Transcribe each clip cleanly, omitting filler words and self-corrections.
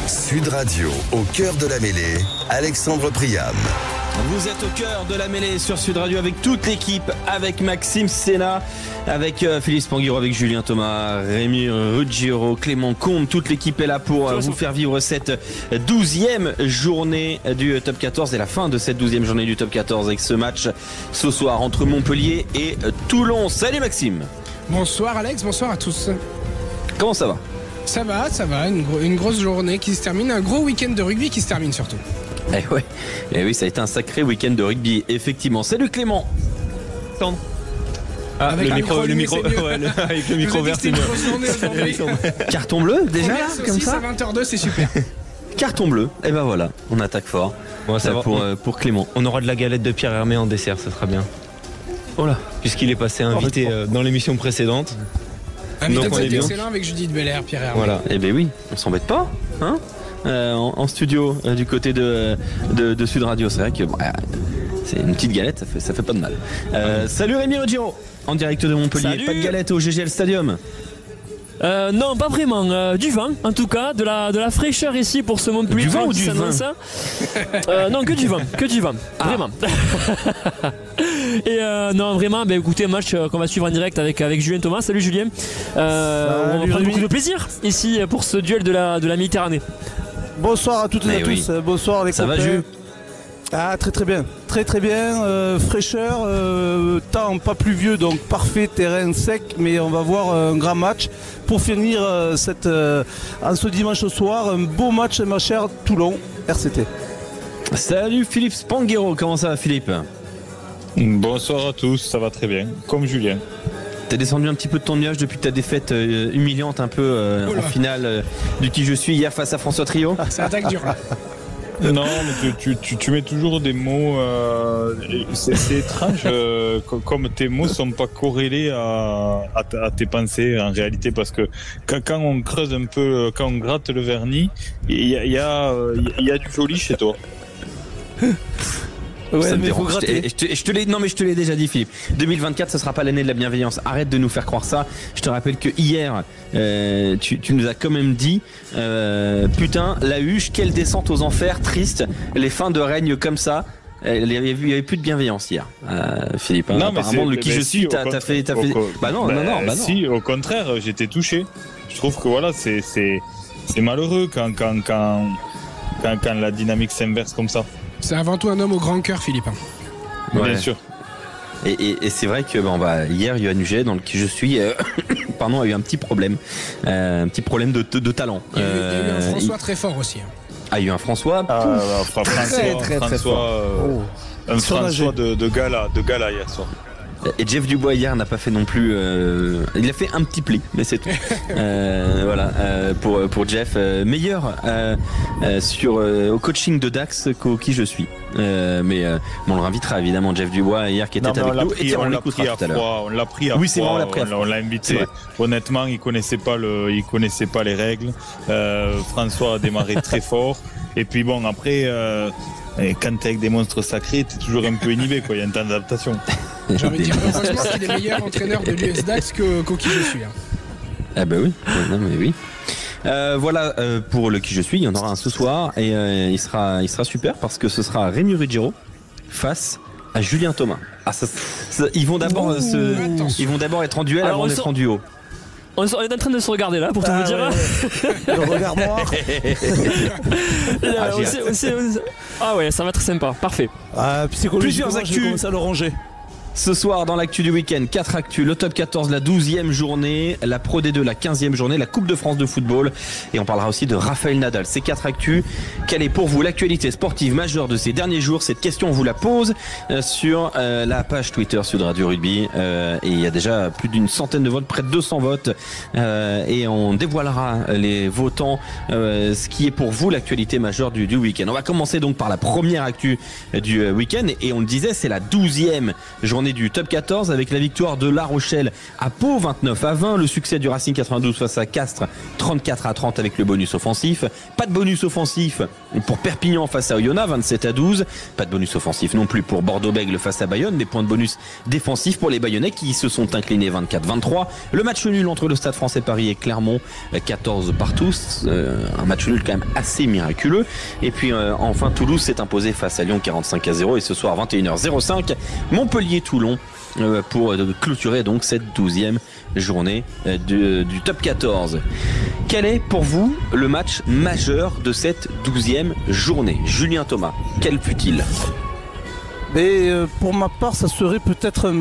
Sud Radio, au cœur de la mêlée, Alexandre Priam. Vous êtes au cœur de la mêlée sur Sud Radio avec toute l'équipe, avec Maxime Sena, avec Philippe Spanghero, avec Julien Thomas, Rémi Ruggiero, Clément Combe. Toute l'équipe est là pour vous faire vivre cette 12e journée du Top 14 et la fin de cette 12e journée du Top 14 avec ce match ce soir entre Montpellier et Toulon. Salut Maxime. Bonsoir Alex, bonsoir à tous. Comment ça va ? Ça va, une grosse journée qui se termine, un gros week-end de rugby qui se termine surtout. Eh oui, ça a été un sacré week-end de rugby, effectivement. Salut Clément. Avec le micro ouais, avec le micro vert, c'est mieux. Carton bleu déjà là, comme ça. À 20h02, c'est super. Carton bleu. Et ben voilà, on attaque fort. Bon, ça va. Pour Clément. On aura de la galette de Pierre Hermé en dessert, ça sera bien. Oh là, puisqu'il est passé invité dans l'émission précédente. Donc on est excellent avec Judith Belair, Pierre Hermé. Voilà. Eh ben oui, on s'embête pas, hein en studio du côté de Sud Radio. C'est vrai que c'est une petite galette, ça fait pas de mal. Salut Rémi Ruggiero, en direct de Montpellier. Salut. Pas de galette au GGL Stadium. Non, pas vraiment. Du vent, en tout cas, de la fraîcheur ici pour ce Montpellier. Du vent ou du vin Non, que du vent, vraiment. Et non, vraiment, écoutez, un match qu'on va suivre en direct avec Julien Thomas. Salut Julien. On va prendre beaucoup de plaisir ici pour ce duel de la Méditerranée. Bonsoir à toutes et à tous. Bonsoir les copains. Ça va Jules ? Ah, très bien. Très bien. Fraîcheur, temps pas pluvieux, donc parfait, terrain sec, mais on va voir un grand match. Pour finir en ce dimanche soir, un beau match, ma chère Toulon, RCT. Salut Philippe Spanghero, comment ça va Philippe ? Bonsoir à tous, ça va très bien, comme Julien. T'es descendu un petit peu de ton nuage depuis ta défaite humiliante un peu en finale du qui je suis hier face à François Trio. Ça attaque dur là. Non, mais tu mets toujours des mots. C'est étrange, comme tes mots sont pas corrélés à tes pensées en réalité, parce que quand on creuse un peu, quand on gratte le vernis, il y a du joli chez toi. Ouais, Ça me mais dérange. je te l'ai déjà dit Philippe. 2024 ce sera pas l'année de la bienveillance. Arrête de nous faire croire ça. Je te rappelle que hier tu nous as quand même dit putain la huche, quelle descente aux enfers, triste, les fins de règne comme ça. Il y avait plus de bienveillance hier, Philippe. Hein, non, apparemment, le qui je suis, t'as fait. Bah non. Si, au contraire, j'étais touché. Je trouve que voilà, c'est malheureux quand la dynamique s'inverse comme ça. C'est avant tout un homme au grand cœur, Philippe. Ouais. Bien sûr. Et c'est vrai que hier, Yoann Huget, dans le qui je suis, pardon, a eu un petit problème. Un petit problème de talent. Il y a eu un François très fort aussi. Il y a eu un François. Très fort. Un François de gala hier soir. Et Jeff Dubois hier n'a pas fait non plus. Il a fait un petit pli, mais c'est tout. Voilà, pour Jeff, meilleur au coaching de Dax qu'au qui je suis. Mais on le réinvitera évidemment, Jeff Dubois hier qui était avec nous. Et on l'écoutera tout à l'heure. On l'a pris à oui, c'est froid, vrai, on l'a pris à froid. On l'a invité. Honnêtement, il connaissait pas les règles. François a démarré très fort. Et puis bon, après. Et quand t'es avec des monstres sacrés, t'es toujours un peu inhibé, quoi. Il y a un temps d'adaptation. J'ai envie de dire, heureusement qu'il est meilleur entraîneur de l'US Dax qu'au qui je suis. Ah bah oui, non mais oui. Voilà pour le qui je suis, il y en aura un ce soir et il sera super parce que ce sera Rémi Ruggiero face à Julien Thomas. Ils vont d'abord être en duel avant d'être en duo. On est en train de se regarder là pour tout vous dire. Ouais. Le regard noir. Ah ouais, ça va être sympa, parfait. Psychologiquement, Plusieurs j'ai commencé à le ranger. Ce soir, dans l'actu du week-end, 4 actus, le top 14, la 12e journée, la Pro D2, la 15e journée, la Coupe de France de football. Et on parlera aussi de Raphaël Nadal. Ces 4 actus, quelle est pour vous l'actualité sportive majeure de ces derniers jours? Cette question, on vous la pose sur la page Twitter Sud Radio Rugby. Et il y a déjà plus d'une centaine de votes, près de 200 votes. Et on dévoilera les votants, ce qui est pour vous l'actualité majeure du week-end. On va commencer donc par la première actu du week-end. Et on le disait, c'est la 12e journée journée du top 14 avec la victoire de La Rochelle à Pau 29-20, le succès du Racing 92 face à Castres 34-30 avec le bonus offensif. Pas de bonus offensif pour Perpignan face à Oyonnax 27-12. Pas de bonus offensif non plus pour Bordeaux-Bègles face à Bayonne. Des points de bonus défensifs pour les Bayonnais qui se sont inclinés 24-23. Le match nul entre le Stade Français Paris et Clermont 14 partout. Un match nul quand même assez miraculeux. Et puis enfin Toulouse s'est imposé face à Lyon 45-0 et ce soir 21h05 Montpellier-Toulon pour clôturer donc cette 12e journée du top 14. Quel est pour vous le match majeur de cette 12e journée? Julien Thomas, quel fut-il? Mais pour ma part, ça serait peut-être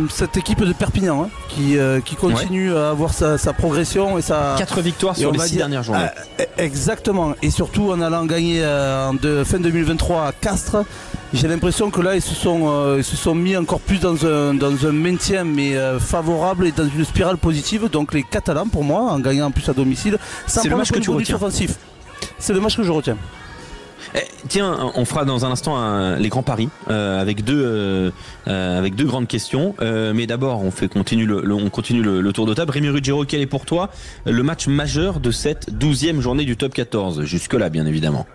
cette équipe de Perpignan qui continue à avoir sa progression et sa 4 victoires sur les 6 dernières journées. Exactement. Et surtout en allant gagner fin 2023 à Castres. J'ai l'impression que là ils se sont mis encore plus dans un maintien mais favorable et dans une spirale positive. Donc les Catalans pour moi, en gagnant en plus à domicile, c'est le match que tu retiens. Offensif. C'est le match que je retiens. Tiens, on fera dans un instant les grands paris avec deux grandes questions. Mais d'abord, on continue le tour de table. Rémi Ruggiero, quel est pour toi le match majeur de cette 12e journée du top 14? Jusque-là, bien évidemment.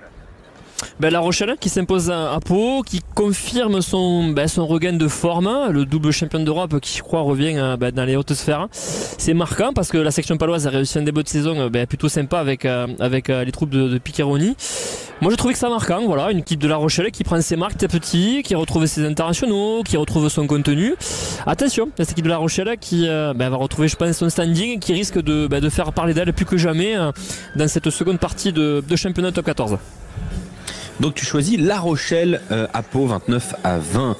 La Rochelle qui s'impose à Pau, qui confirme son regain de forme, le double champion d'Europe qui je crois revient dans les hautes sphères. C'est marquant parce que la section paloise a réussi un début de saison plutôt sympa avec les troupes de Piccheroni. Moi je trouvais que ça marquant, voilà, une équipe de La Rochelle qui prend ses marques petit à petit, qui retrouve ses internationaux, qui retrouve son contenu. Attention, cette équipe de La Rochelle qui va retrouver je pense son standing, qui risque de faire parler d'elle plus que jamais dans cette seconde partie de championnat top 14. Donc tu choisis La Rochelle à Pau 29-20.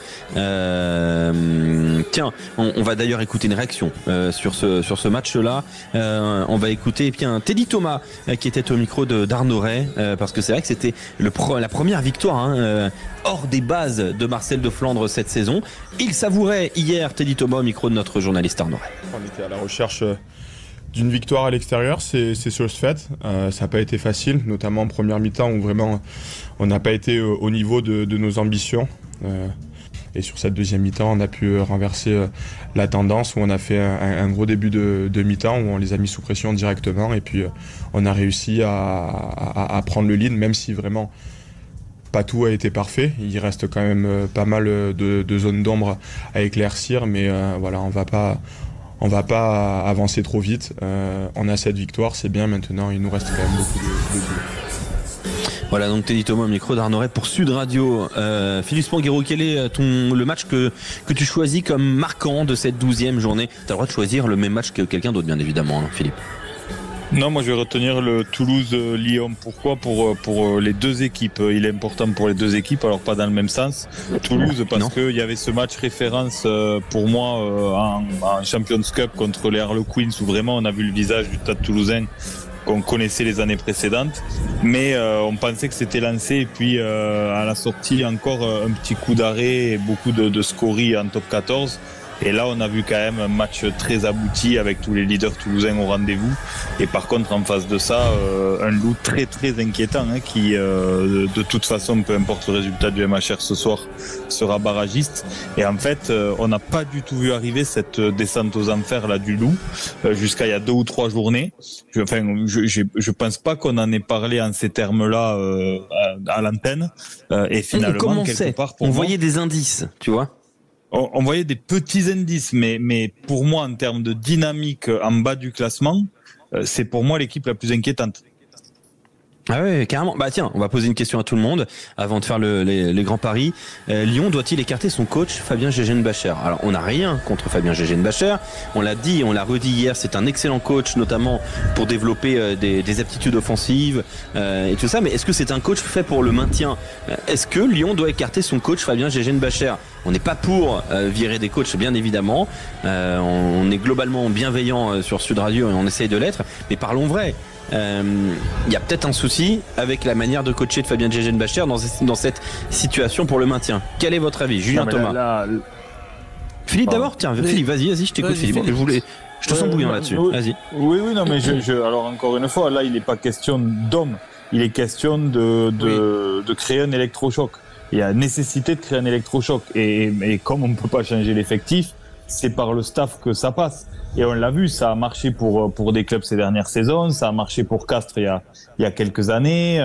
Tiens, on va d'ailleurs écouter une réaction sur ce match-là. On va écouter Teddy Thomas qui était au micro d'Arnaud Ray parce que c'est vrai que c'était la première victoire hors des bases de Marcel de Flandre cette saison. Il savourait hier Teddy Thomas au micro de notre journaliste Arnaud Ray. On était à la recherche d'une victoire à l'extérieur, c'est chose faite. Ça n'a pas été facile, notamment en première mi-temps où vraiment on n'a pas été au niveau de nos ambitions. Et sur cette deuxième mi-temps, on a pu renverser la tendance où on a fait un gros début de mi-temps où on les a mis sous pression directement et puis on a réussi à prendre le lead, même si vraiment pas tout a été parfait. Il reste quand même pas mal de zones d'ombre à éclaircir, mais voilà, on va pas avancer trop vite. On a cette victoire, c'est bien. Maintenant, il nous reste quand même beaucoup de boulot. Voilà, donc Teddy Thomas au micro d'Arnaud Ray pour Sud Radio. Philippe Spanghero, quel est le match que tu choisis comme marquant de cette 12e journée? Tu as le droit de choisir le même match que quelqu'un d'autre, bien évidemment, Philippe. Non, moi je vais retenir le Toulouse-Lyon. Pourquoi? Pour les deux équipes. Il est important pour les deux équipes, alors pas dans le même sens. Toulouse parce qu'il y avait ce match référence pour moi en Champions Cup contre les Harlequins où vraiment on a vu le visage du Stade Toulousain qu'on connaissait les années précédentes, mais on pensait que c'était lancé et puis à la sortie encore un petit coup d'arrêt et beaucoup de scories en top 14. Et là, on a vu quand même un match très abouti avec tous les leaders toulousains au rendez-vous. Et par contre, en face de ça, un Loup très très inquiétant qui, de toute façon, peu importe le résultat du MHR ce soir, sera barragiste. Et en fait, on n'a pas du tout vu arriver cette descente aux enfers là du Loup jusqu'à il y a 2 ou 3 journées. Je pense pas qu'on en ait parlé en ces termes-là à l'antenne. Et finalement, quelque part, pour on moi, voyait des indices, tu vois. On voyait des petits indices, mais pour moi, en termes de dynamique en bas du classement, c'est pour moi l'équipe la plus inquiétante. Ah ouais, carrément. Bah tiens, on va poser une question à tout le monde avant de faire les grands paris. Lyon doit-il écarter son coach Fabien Gégenbacher? Alors on n'a rien contre Fabien Gégenbacher. On l'a dit, on l'a redit hier, c'est un excellent coach, notamment pour développer des aptitudes offensives et tout ça. Mais est-ce que c'est un coach fait pour le maintien? Est-ce que Lyon doit écarter son coach Fabien Gégenbacher? On n'est pas pour virer des coachs, bien évidemment. On est globalement bienveillant sur Sud Radio et on essaye de l'être. Mais parlons vrai. Il y a peut-être un souci avec la manière de coacher de Fabien Gégenbacher dans cette situation pour le maintien. Quel est votre avis, Julien Thomas? Philippe d'abord, tiens, Philippe, vas-y, je t'écoute, Philippe. Je te sens bouillant là-dessus. Vas-y. Oui, non, mais alors encore une fois, là, il n'est pas question d'homme. Il est question de créer un électrochoc. il y a nécessité de créer un électrochoc. Et comme on ne peut pas changer l'effectif, c'est par le staff que ça passe. Et on l'a vu, ça a marché pour des clubs ces dernières saisons, ça a marché pour Castres il y a quelques années,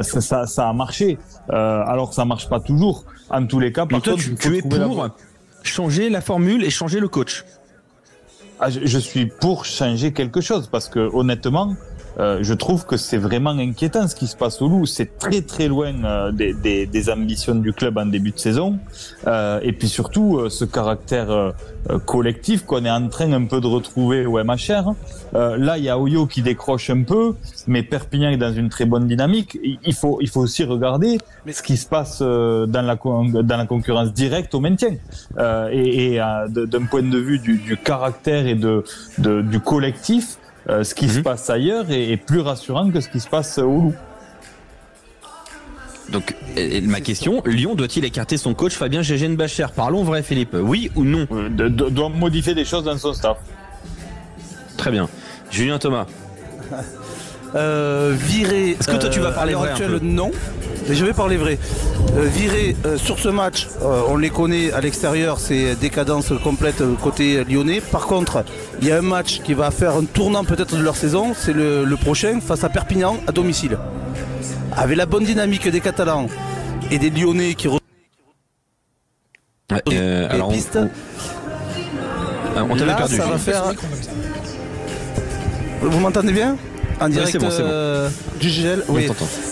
ça a marché. Alors ça marche pas toujours. En tous les cas, par toi, contre, tu es pour changer la formule et changer le coach. Je suis pour changer quelque chose parce que honnêtement, je trouve que c'est vraiment inquiétant ce qui se passe au Loup. C'est très très loin des ambitions du club en début de saison. Et puis surtout, ce caractère collectif qu'on est en train un peu de retrouver au MHR. Là, il y a Oyo qui décroche un peu, mais Perpignan est dans une très bonne dynamique. Il faut aussi regarder ce qui se passe dans la concurrence directe au maintien. D'un point de vue du caractère et du collectif, ce qui se passe ailleurs est plus rassurant que ce qui se passe au Loup. Donc, ma question, Lyon doit-il écarter son coach Fabien Gégène-Bacher? Parlons vrai, Philippe. Oui ou non? Doit modifier des choses dans son staff. Très bien. Julien Thomas. Virer. Est-ce que toi tu vas parler vrai actuelle, non. Et je vais parler vrai. Virer sur ce match, on les connaît à l'extérieur, c'est décadence complète côté lyonnais. Par contre, il y a un match qui va faire un tournant peut-être de leur saison, c'est le prochain face à Perpignan à domicile. Avec la bonne dynamique des Catalans et des Lyonnais qui alors pistes. On t'avait perdu. Ça va faire... Vous m'entendez bien? En direct c'est bon. du GGL. Oui.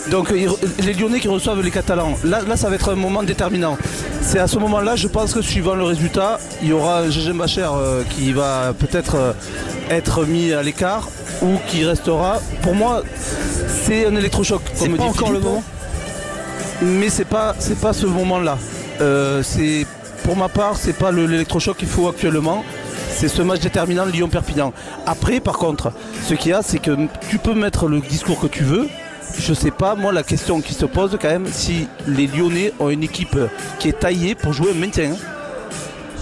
Donc les Lyonnais qui reçoivent les Catalans. Là, ça va être un moment déterminant. C'est à ce moment-là, je pense que suivant le résultat, il y aura un Gégène-Bacher qui va peut-être être mis à l'écart ou qui restera. Pour moi, c'est un électrochoc. C'est pas encore le moment. Mais c'est pas ce moment-là. Pour ma part, c'est pas l'électrochoc qu'il faut actuellement. C'est ce match déterminant Lyon-Perpignan. Après, par contre, ce qu'il y a, c'est que tu peux mettre le discours que tu veux. Je sais pas, moi, la question qui se pose quand même, si les Lyonnais ont une équipe qui est taillée pour jouer un maintien.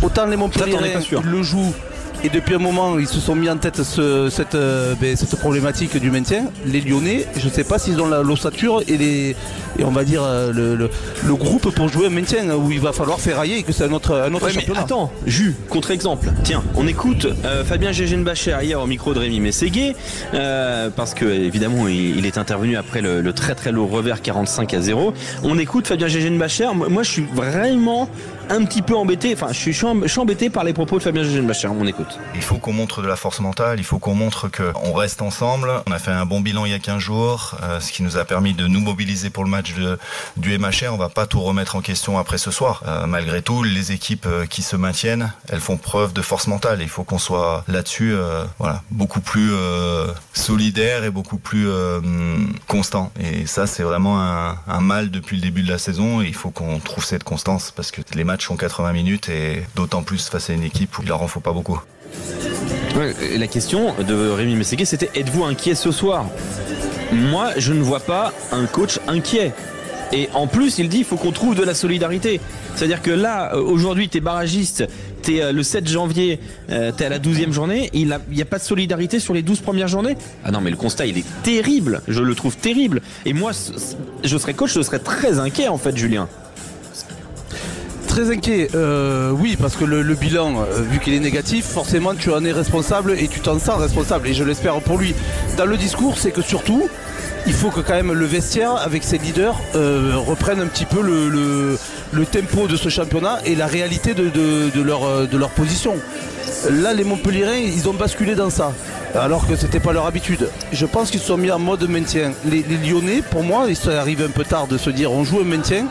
Autant les Montpelliérains le jouent. Et depuis un moment, ils se sont mis en tête cette problématique du maintien. Les Lyonnais, je ne sais pas s'ils ont l'ossature et on va dire le groupe pour jouer un maintien où il va falloir ferrailler et que c'est un autre championnat. Mais attends, contre-exemple. Tiens, on écoute Fabien Gégène-Bacher hier au micro de Rémi Mességué parce que évidemment il est intervenu après le très très lourd revers 45-0. On écoute Fabien Gégène-Bacher. Moi, je suis vraiment un petit peu embêté. Enfin, je suis embêté par les propos de Fabien Gégène-Bacher. On écoute. Il faut qu'on montre de la force mentale, il faut qu'on montre qu'on reste ensemble. On a fait un bon bilan il y a 15 jours, ce qui nous a permis de nous mobiliser pour le match du MHR. On va pas tout remettre en question après ce soir. Malgré tout, les équipes qui se maintiennent, elles font preuve de force mentale. Il faut qu'on soit là-dessus beaucoup plus solidaire et beaucoup plus constant. Et ça, c'est vraiment un mal depuis le début de la saison. Et il faut qu'on trouve cette constance parce que les matchs ont 80 minutes et d'autant plus face à une équipe où il leur en faut pas beaucoup. La question de Rémi Mességué, c'était: êtes-vous inquiet ce soir? Moi, je ne vois pas un coach inquiet. Et en plus, il dit: il faut qu'on trouve de la solidarité. C'est-à-dire que là, aujourd'hui, t'es barragiste, t'es le 7 janvier, t'es à la 12e journée, il n'y a pas de solidarité sur les 12 premières journées. Ah non, mais le constat, il est terrible. Je le trouve terrible. Et moi, je serais coach, je serais très inquiet, en fait, Julien. Très inquiet, oui, parce que le bilan, vu qu'il est négatif, forcément tu en es responsable et tu t'en sens responsable, et je l'espère pour lui. Dans le discours, c'est que surtout, il faut que quand même le vestiaire, avec ses leaders, reprenne un petit peu le tempo de ce championnat et la réalité de leur position. Là, les Montpelliérains, ils ont basculé dans ça, alors que c'était pas leur habitude. Je pense qu'ils se sont mis en mode maintien. Les Lyonnais, pour moi, ils arrivent un peu tard de se dire on joue un maintien.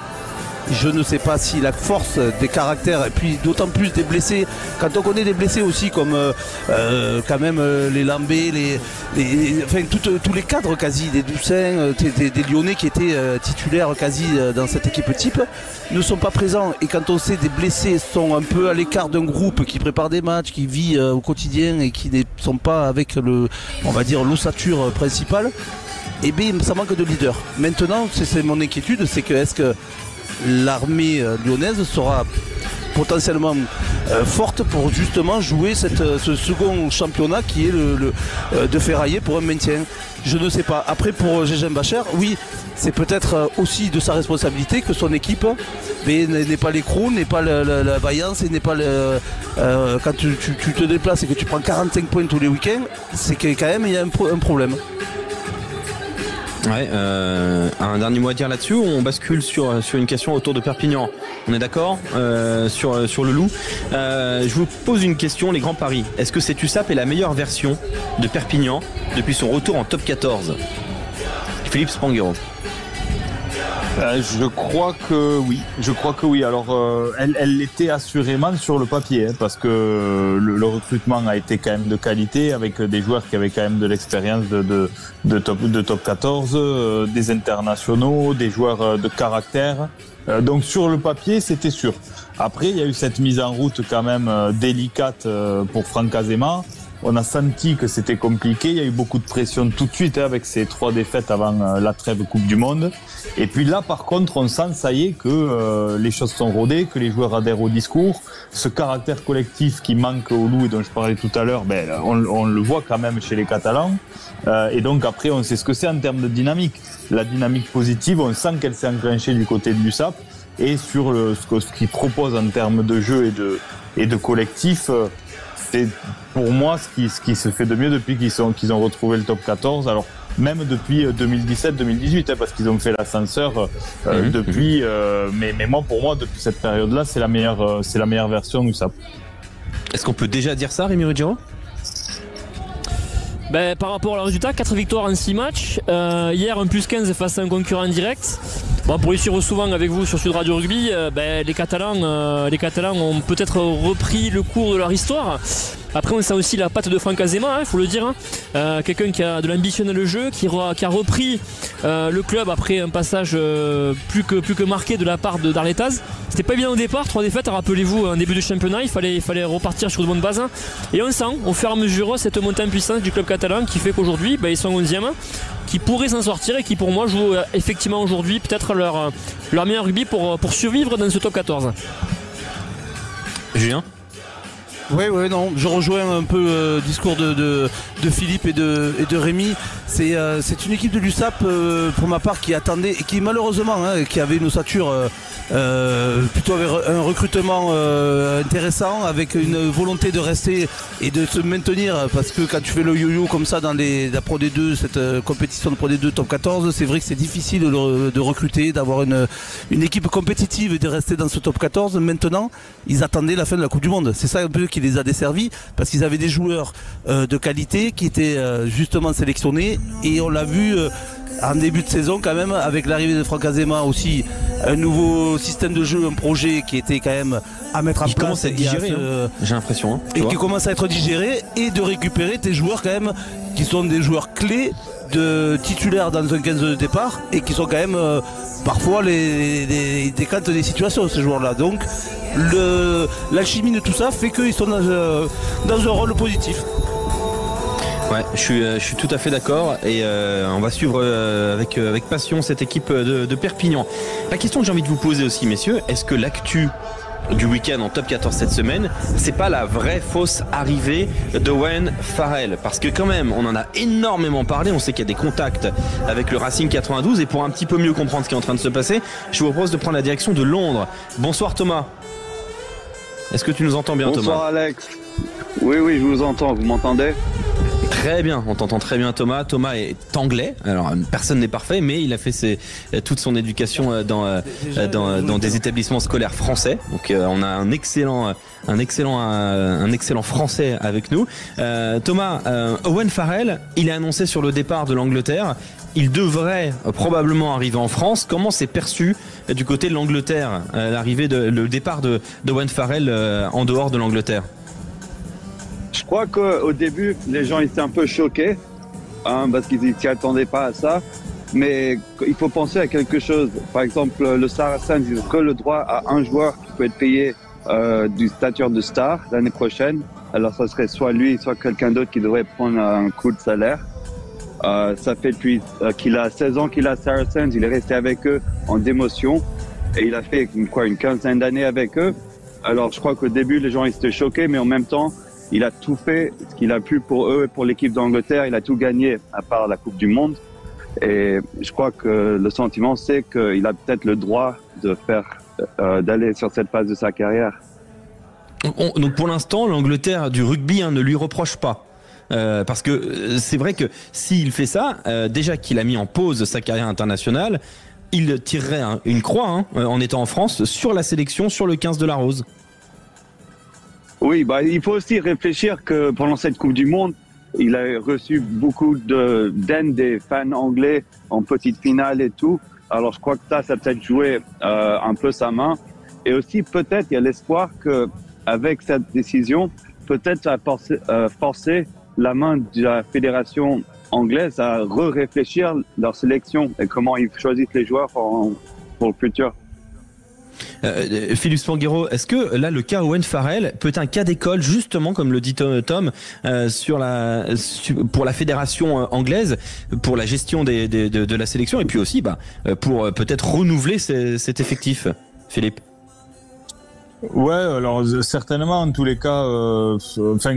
Je ne sais pas si la force des caractères, et puis d'autant plus des blessés, quand on connaît des blessés aussi comme quand même les Lambé, enfin tous les cadres quasi, des Doucin, des Lyonnais qui étaient titulaires quasi dans cette équipe type, ne sont pas présents. Et quand on sait des blessés sont un peu à l'écart d'un groupe qui prépare des matchs, qui vit au quotidien et qui ne sont pas avec on va dire l'ossature principale, et bien ça manque de leader. Maintenant, c'est mon inquiétude, c'est que est-ce que l'armée lyonnaise saura potentiellement forte pour justement jouer ce second championnat qui est de ferrailler pour un maintien. Je ne sais pas. Après, pour Gégin Bacher, oui, c'est peut-être aussi de sa responsabilité que son équipe n'est pas l'écrou, n'est pas la vaillance et n'est pas quand tu te déplaces et que tu prends 45 points tous les week-ends, c'est que quand même il y a un problème. Ouais, un dernier mot à dire là-dessus. On bascule sur une question autour de Perpignan. On est d'accord sur le Loup. Je vous pose une question, les grands paris. Est-ce que cette USAP est la meilleure version de Perpignan depuis son retour en top 14? Philippe Spanghero. Je crois que oui. Alors, elle l'était assurément sur le papier, parce que le recrutement a été quand même de qualité, avec des joueurs qui avaient quand même de l'expérience de top 14, des internationaux, des joueurs de caractère. Donc sur le papier, c'était sûr. Après, il y a eu cette mise en route quand même délicate pour Franck Azema. On a senti que c'était compliqué, il y a eu beaucoup de pression tout de suite avec ces 3 défaites avant la trêve Coupe du Monde. Et puis là, par contre, on sent, ça y est, que les choses sont rodées, que les joueurs adhèrent au discours. Ce caractère collectif qui manque au Loup et dont je parlais tout à l'heure, on le voit quand même chez les Catalans. Et donc après, on sait ce que c'est en termes de dynamique. La dynamique positive, on sent qu'elle s'est enclenchée du côté de l'USAP. Et sur ce qu'ils proposent en termes de jeu et de collectif, c'est pour moi ce qui se fait de mieux depuis qu'ils ont retrouvé le top 14. Alors même depuis 2017-2018, parce qu'ils ont fait l'ascenseur depuis. Mais moi, pour moi, depuis cette période-là, c'est la meilleure version du SAP. Est-ce qu'on peut déjà dire ça, Rémi Ruggiero? Par rapport à leur résultat, 4 victoires en 6 matchs. Hier, un plus 15 face à un concurrent direct. Bon, pour y suivre souvent avec vous sur Sud Radio Rugby, les Catalans ont peut-être repris le cours de leur histoire. Après, on sent aussi la patte de Franck Azema, il faut le dire. Quelqu'un qui a de l'ambition dans le jeu, qui a repris le club après un passage plus que marqué de la part d'Arletaz. C'était pas évident au départ, 3 défaites, rappelez-vous, un début de championnat, il fallait repartir sur de bonnes bases. Et on sent au fur et à mesure cette montée en puissance du club catalan qui fait qu'aujourd'hui, ils sont 11e, qui pourraient s'en sortir et qui pour moi jouent effectivement aujourd'hui peut-être leur meilleur rugby pour survivre dans ce top 14. Julien? Oui, non, je rejoins un peu le discours de Philippe et de Rémi. C'est une équipe de l'USAP pour ma part qui attendait et qui malheureusement qui avait une ossature plutôt avec un recrutement intéressant, avec une volonté de rester et de se maintenir, parce que quand tu fais le yo-yo comme ça dans la Pro D2, cette compétition de Pro D2 top 14, c'est vrai que c'est difficile de recruter, d'avoir une équipe compétitive et de rester dans ce top 14. Maintenant, ils attendaient la fin de la Coupe du Monde. C'est ça un peu qui les a desservis, parce qu'ils avaient des joueurs de qualité qui étaient justement sélectionnés, et on l'a vu en début de saison quand même, avec l'arrivée de Franck Azema aussi, un nouveau système de jeu, un projet qui était quand même à mettre en place. Qui commence à être digéré, j'ai l'impression. Et qui commence à être digéré, et de récupérer tes joueurs quand même, qui sont des joueurs clés de titulaires dans un 15 de départ, et qui sont quand même parfois des décantes des situations, ces joueurs-là. Donc l'alchimie de tout ça fait qu'ils sont dans un rôle positif. Ouais, je suis tout à fait d'accord, et on va suivre avec passion cette équipe de Perpignan. La question que j'ai envie de vous poser aussi, messieurs, est-ce que l'actu du week-end en top 14 cette semaine, c'est pas la vraie fausse arrivée d'Owen Farrell? Parce que quand même, on en a énormément parlé, on sait qu'il y a des contacts avec le Racing 92, et pour un petit peu mieux comprendre ce qui est en train de se passer, je vous propose de prendre la direction de Londres. Bonsoir Thomas. Est-ce que tu nous entends bien, Thomas? Bonsoir Alex. Oui, je vous entends, vous m'entendez? Très bien, on t'entend très bien, Thomas. Thomas est anglais, alors personne n'est parfait, mais il a fait toute son éducation dans des établissements scolaires français. Donc on a un excellent français avec nous. Thomas, Owen Farrell, il est annoncé sur le départ de l'Angleterre. Il devrait probablement arriver en France. Comment c'est perçu du côté de l'Angleterre, le départ de Owen Farrell en dehors de l'Angleterre? Je crois qu'au début, les gens étaient un peu choqués, parce qu'ils ne s'y attendaient pas à ça. Mais il faut penser à quelque chose. Par exemple, le Saracens, ils ont que le droit à un joueur qui peut être payé du statut de star l'année prochaine. Alors ça serait soit lui, soit quelqu'un d'autre qui devrait prendre un coup de salaire. Ça fait depuis qu'il a 16 ans qu'il a Saracens, il est resté avec eux en démotion. Et il a fait une quinzaine d'années avec eux. Alors, je crois qu'au début, les gens ils étaient choqués, mais en même temps, il a tout fait ce qu'il a pu pour eux et pour l'équipe d'Angleterre. Il a tout gagné, à part la Coupe du Monde. Et je crois que le sentiment, c'est qu'il a peut-être le droit de d'aller sur cette phase de sa carrière. Donc pour l'instant, l'Angleterre du rugby ne lui reproche pas. Parce que c'est vrai que s'il fait ça, déjà qu'il a mis en pause sa carrière internationale, il tirerait une croix en étant en France sur la sélection, sur le 15 de la Rose. Oui, il faut aussi réfléchir que pendant cette Coupe du Monde, il a reçu beaucoup d'haine des fans anglais en petite finale et tout. Alors je crois que ça a peut-être joué un peu sa main. Et aussi peut-être il y a l'espoir qu'avec cette décision, peut-être ça a forcé la main de la fédération anglaise à réfléchir leur sélection et comment ils choisissent les joueurs pour le futur. Philippe Spanghero, est-ce que là le cas Owen Farrell peut être un cas d'école justement comme le dit Tom pour la fédération anglaise, pour la gestion de la sélection et puis aussi pour peut-être renouveler cet effectif, Philippe? Ouais, alors certainement en tous les cas,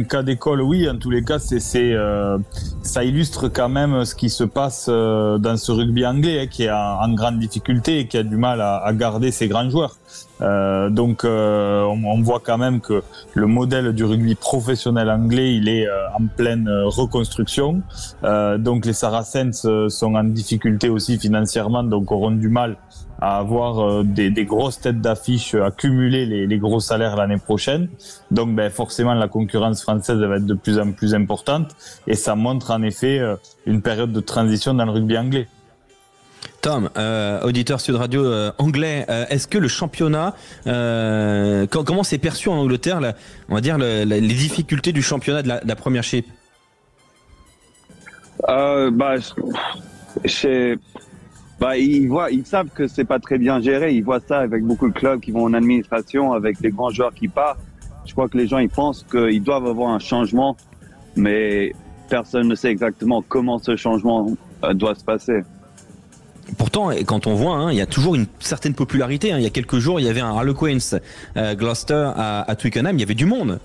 cas d'école, oui, en tous les cas, ça illustre quand même ce qui se passe dans ce rugby anglais qui est en grande difficulté et qui a du mal à garder ses grands joueurs. On voit quand même que le modèle du rugby professionnel anglais, il est en pleine reconstruction. Donc les Saracens sont en difficulté aussi financièrement, donc auront du mal à avoir des grosses têtes d'affiche, à cumuler les gros salaires l'année prochaine. Donc forcément la concurrence française va être de plus en plus importante et ça montre en effet une période de transition dans le rugby anglais. Tom, auditeur Sud Radio anglais, est-ce que le championnat, comment c'est perçu en Angleterre, on va dire les difficultés du championnat de la Premiership? Ils savent que c'est pas très bien géré. Ils voient ça avec beaucoup de clubs qui vont en administration, avec des grands joueurs qui partent. Je crois que les gens ils pensent qu'ils doivent avoir un changement, mais personne ne sait exactement comment ce changement doit se passer. Pourtant, quand on voit, il y a toujours une certaine popularité. Il y a quelques jours, il y avait un Harlequins Gloucester à Twickenham. Il y avait du monde,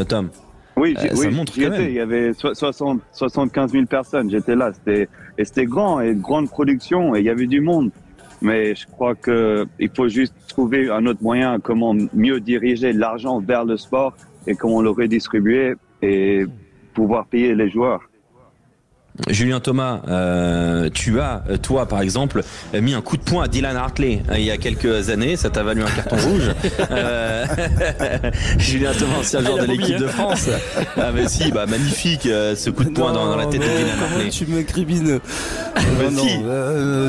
Tom. Oui, ça montre quand même. Il y avait 75 000 personnes. J'étais là. C'était grand et grande production et il y avait du monde. Mais je crois qu'il faut juste trouver un autre moyen comment mieux diriger l'argent vers le sport et comment le redistribuer et pouvoir payer les joueurs. Julien Thomas, tu as, toi par exemple, mis un coup de poing à Dylan Hartley il y a quelques années, ça t'a valu un carton rouge. Julien Thomas, ancien joueur de l'équipe de France. Ah mais si, magnifique ce coup de poing dans la tête de Dylan Hartley. Tu m'incrimines.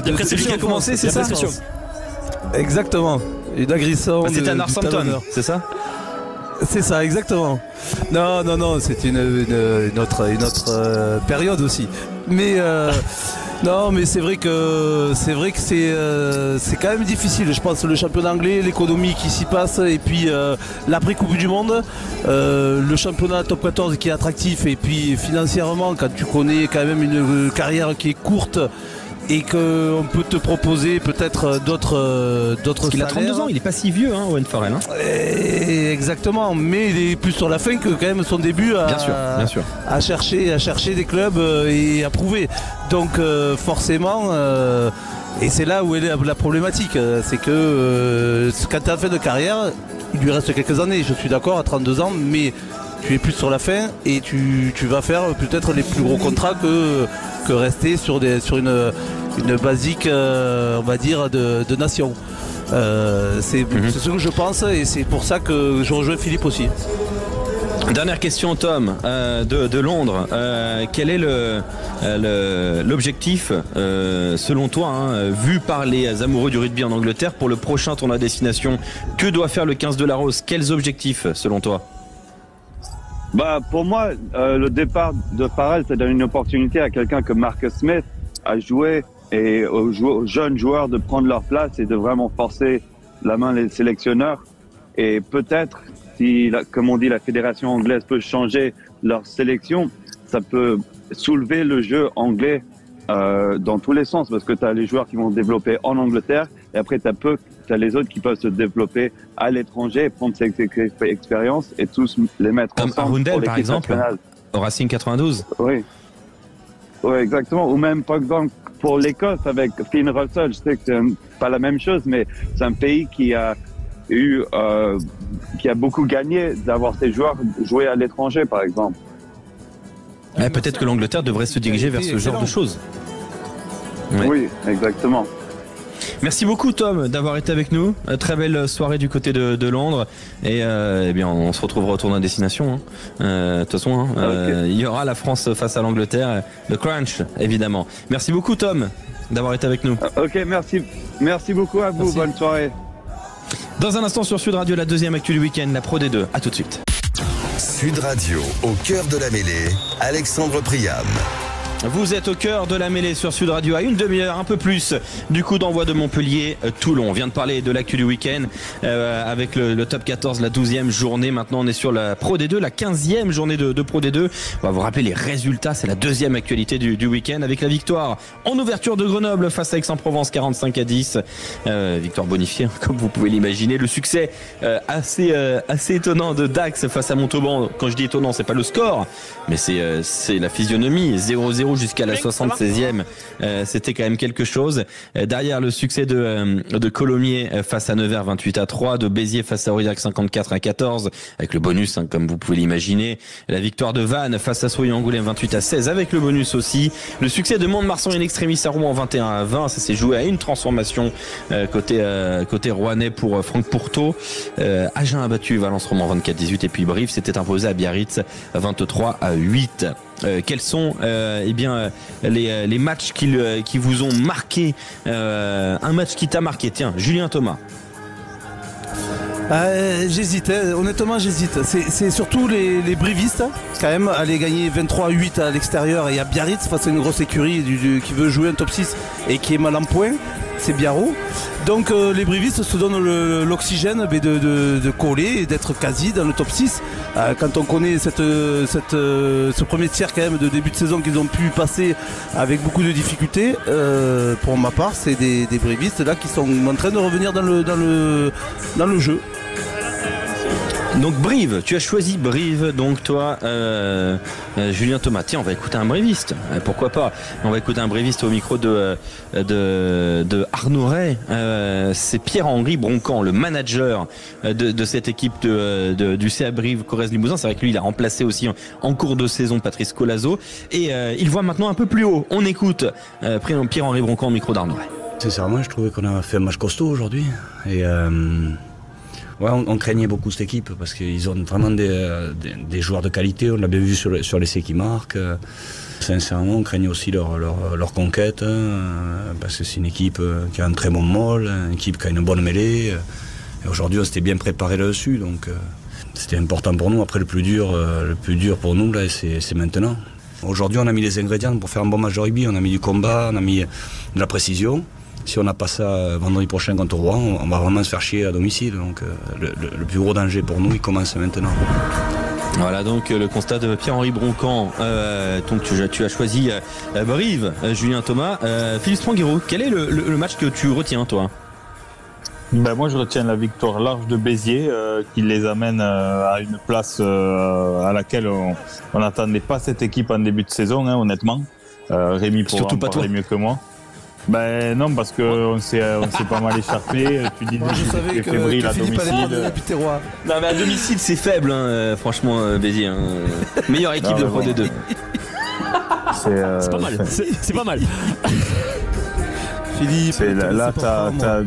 D'après celui qui a commencé, c'est ça? Exactement. Une agression. C'était à Northampton, c'est ça? C'est ça, exactement. Non, c'est une autre période aussi. Mais non, mais c'est vrai que c'est quand même difficile. Je pense le championnat anglais, l'économie qui s'y passe et puis l'après Coupe du Monde, le championnat top 14 qui est attractif et puis financièrement quand tu connais quand même une carrière qui est courte. Et qu'on peut te proposer peut-être d'autres salaires. Il a 32 ans, il est pas si vieux, Owen Farrell. Exactement, mais il est plus sur la fin que quand même son début bien sûr. à chercher des clubs et à prouver. Donc forcément, et c'est là où est la problématique, c'est que quand tu es en fin de carrière, il lui reste quelques années, je suis d'accord, à 32 ans, mais tu es plus sur la fin et tu vas faire peut-être les plus gros contrats que rester sur une basique, on va dire, de nation. C'est ce que je pense et c'est pour ça que je rejoins Philippe aussi. Dernière question, Tom, de Londres. Quel est l'objectif, selon toi, vu par les amoureux du rugby en Angleterre, pour le prochain tournoi à destination? Que doit faire le 15 de la Rose? Quels objectifs, selon toi? Pour moi, le départ de Farrell, ça donne une opportunité à quelqu'un comme Marcus Smith à jouer et aux jeunes joueurs de prendre leur place et de vraiment forcer la main des sélectionneurs. Et peut-être, si, comme on dit, la fédération anglaise peut changer leur sélection, ça peut soulever le jeu anglais dans tous les sens, parce que tu as les joueurs qui vont se développer en Angleterre, et après tu as les autres qui peuvent se développer à l'étranger et prendre cette expérience et tous les mettre comme ensemble. Arundel, pour par l'équipe exemple, nationale. au Racing 92. Oui. Oui, exactement. Ou même, par exemple, pour l'Écosse avec Finn Russell, je sais que c'est pas la même chose, mais c'est un pays qui a beaucoup gagné d'avoir ses joueurs jouer à l'étranger, par exemple. Peut-être que l'Angleterre devrait se diriger vers ce genre de choses. Ouais. Oui, exactement. Merci beaucoup Tom d'avoir été avec nous. Très belle soirée du côté de Londres. Et eh bien on se retrouvera au tournoi de destination. De toute façon, il y aura la France face à l'Angleterre. Le crunch, évidemment. Merci beaucoup Tom d'avoir été avec nous. Ok, merci. Merci beaucoup à vous. Merci. Bonne soirée. Dans un instant sur Sud Radio, la deuxième actu du week-end, la Pro D2. À tout de suite. Sud Radio, au cœur de la mêlée, Alexandre Priam. Vous êtes au cœur de la mêlée sur Sud Radio à une demi-heure, un peu plus du coup d'envoi de Montpellier-Toulon. On vient de parler de l'actu du week-end avec le top 14, la 12e journée. Maintenant on est sur la Pro D2, la 15e journée de Pro D2. On va vous rappeler les résultats, c'est la deuxième actualité du week-end avec la victoire en ouverture de Grenoble face à Aix-en-Provence 45-10. Victoire bonifiée comme vous pouvez l'imaginer. Le succès assez étonnant de Dax face à Montauban. Quand je dis étonnant, c'est pas le score, mais c'est la physionomie. 0-0 jusqu'à la 76e, c'était quand même quelque chose. Derrière le succès de Colomiers face à Nevers 28-3, de Béziers face à Aurillac 54-14 avec le bonus comme vous pouvez l'imaginer. La victoire de Vannes face à Soyer-Angoulême 28-16 avec le bonus aussi. Le succès de Mont-de-Marsan et l'extrémis à Rouen 21-20, ça s'est joué à une transformation côté rouennais pour Franck Pourteau. Agen a battu Valence Roman 24-18 et puis Brive s'était imposé à Biarritz 23-8. Quels sont les matchs qui vous ont marqué, un match qui t'a marqué? Tiens, Julien Thomas. J'hésite, honnêtement j'hésite. C'est surtout les brivistes quand même, aller gagner 23-8 à l'extérieur et à Biarritz face à une grosse écurie qui veut jouer un top 6 et qui est mal en point. C'est Biarro. Donc les brivistes se donnent l'oxygène de coller et d'être quasi dans le top 6. Quand on connaît ce premier tiers quand même de début de saison qu'ils ont pu passer avec beaucoup de difficultés, pour ma part c'est des brivistes là qui sont en train de revenir dans le jeu. Donc Brive, tu as choisi Brive, donc toi Julien Thomas. Tiens, on va écouter un briviste, pourquoi pas. On va écouter un briviste au micro de Arnaud Ray. C'est Pierre-Henri Broncan, le manager de cette équipe du CA Brive Corrèze-Limousin. C'est vrai que lui il a remplacé aussi en cours de saison Patrice Colazo et il voit maintenant un peu plus haut. On écoute Pierre-Henri Broncan au micro d'Arnaud Ray. Sincèrement, je trouvais qu'on a fait un match costaud aujourd'hui et ouais, on craignait beaucoup cette équipe parce qu'ils ont vraiment des joueurs de qualité. On l'a bien vu sur l'essai qui marquent. Sincèrement, on craignait aussi leur conquête parce que c'est une équipe qui a un très bon maul, une équipe qui a une bonne mêlée. Et aujourd'hui, on s'était bien préparé là-dessus, donc c'était important pour nous. Après, le plus dur pour nous, là, c'est maintenant. Aujourd'hui, on a mis les ingrédients pour faire un bon match de rugby. On a mis du combat, on a mis de la précision. Si on n'a pas ça vendredi prochain contre Rouen, on va vraiment se faire chier à domicile. Donc le plus gros danger pour nous, il commence maintenant. Voilà donc le constat de Pierre-Henri Broncan. Donc tu as choisi Brive, Julien Thomas. Philippe Spranguero, quel est le match que tu retiens toi? Moi je retiens la victoire large de Béziers qui les amène à une place à laquelle on n'attendait pas cette équipe en début de saison, honnêtement. Rémi pourra en parler mieux que moi. Non, parce qu'on s'est pas mal échappé. Tu dis je savais que fébrile à domicile. Non mais à domicile c'est faible, franchement Béziers. Meilleure équipe de Pro D2. C'est pas mal. C'est pas mal. Philippe, là t'as.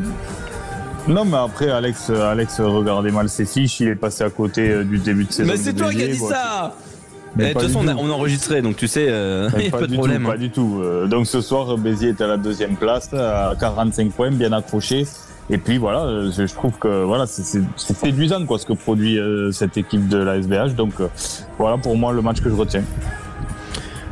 Non mais après Alex regardait mal ses fiches, il est passé à côté du début de saison. Mais c'est toi qui as dit ça. De toute façon, on enregistrait, donc tu sais, il n'y a pas de problème. Pas du tout. Donc ce soir, Béziers était à la deuxième place, à 45 points, bien accroché. Et puis voilà, je trouve que voilà, c'est séduisant ce que produit cette équipe de la SBH. Donc voilà pour moi le match que je retiens.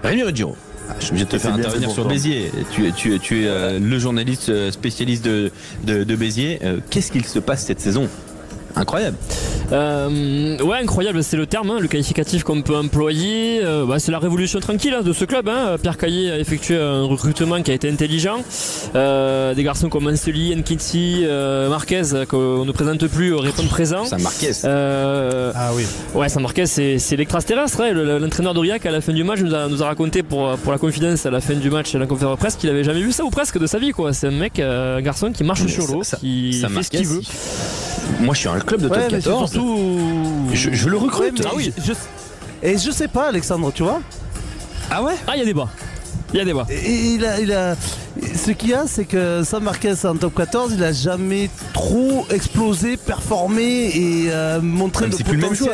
Rémi Ruggiero. Je suis obligé de te faire intervenir sur Béziers. Tu es le journaliste spécialiste de Béziers. Qu'est-ce qu'il se passe cette saison? Incroyable. Ouais, incroyable, c'est le terme, hein, le qualificatif qu'on peut employer. C'est la révolution tranquille de ce club. Pierre Caillé a effectué un recrutement qui a été intelligent. Des garçons comme Anseli, Nkiti, Marquez, qu'on ne présente plus, répondent présents. Sam Marquez. Ah oui. Ouais, Sam Marquez, c'est l'extraterrestre. Hein. L'entraîneur d'Aurillac, à la fin du match, nous a raconté pour la confidence à la fin du match à la conférence de presse qu'il avait jamais vu ça ou presque de sa vie, quoi. C'est un mec, un garçon qui marche sur l'eau, qui fait ce qu'il veut. Moi, je suis un club de top 14. Surtout... Je le recrute. Ouais, Ah oui. Et je sais pas, Alexandre, tu vois. Ah ouais. Ah, il y a débat. Il y a débat. Ce qu'il y a, c'est que Sam Marquez en top 14, il a jamais trop explosé, performé et montré le potentiel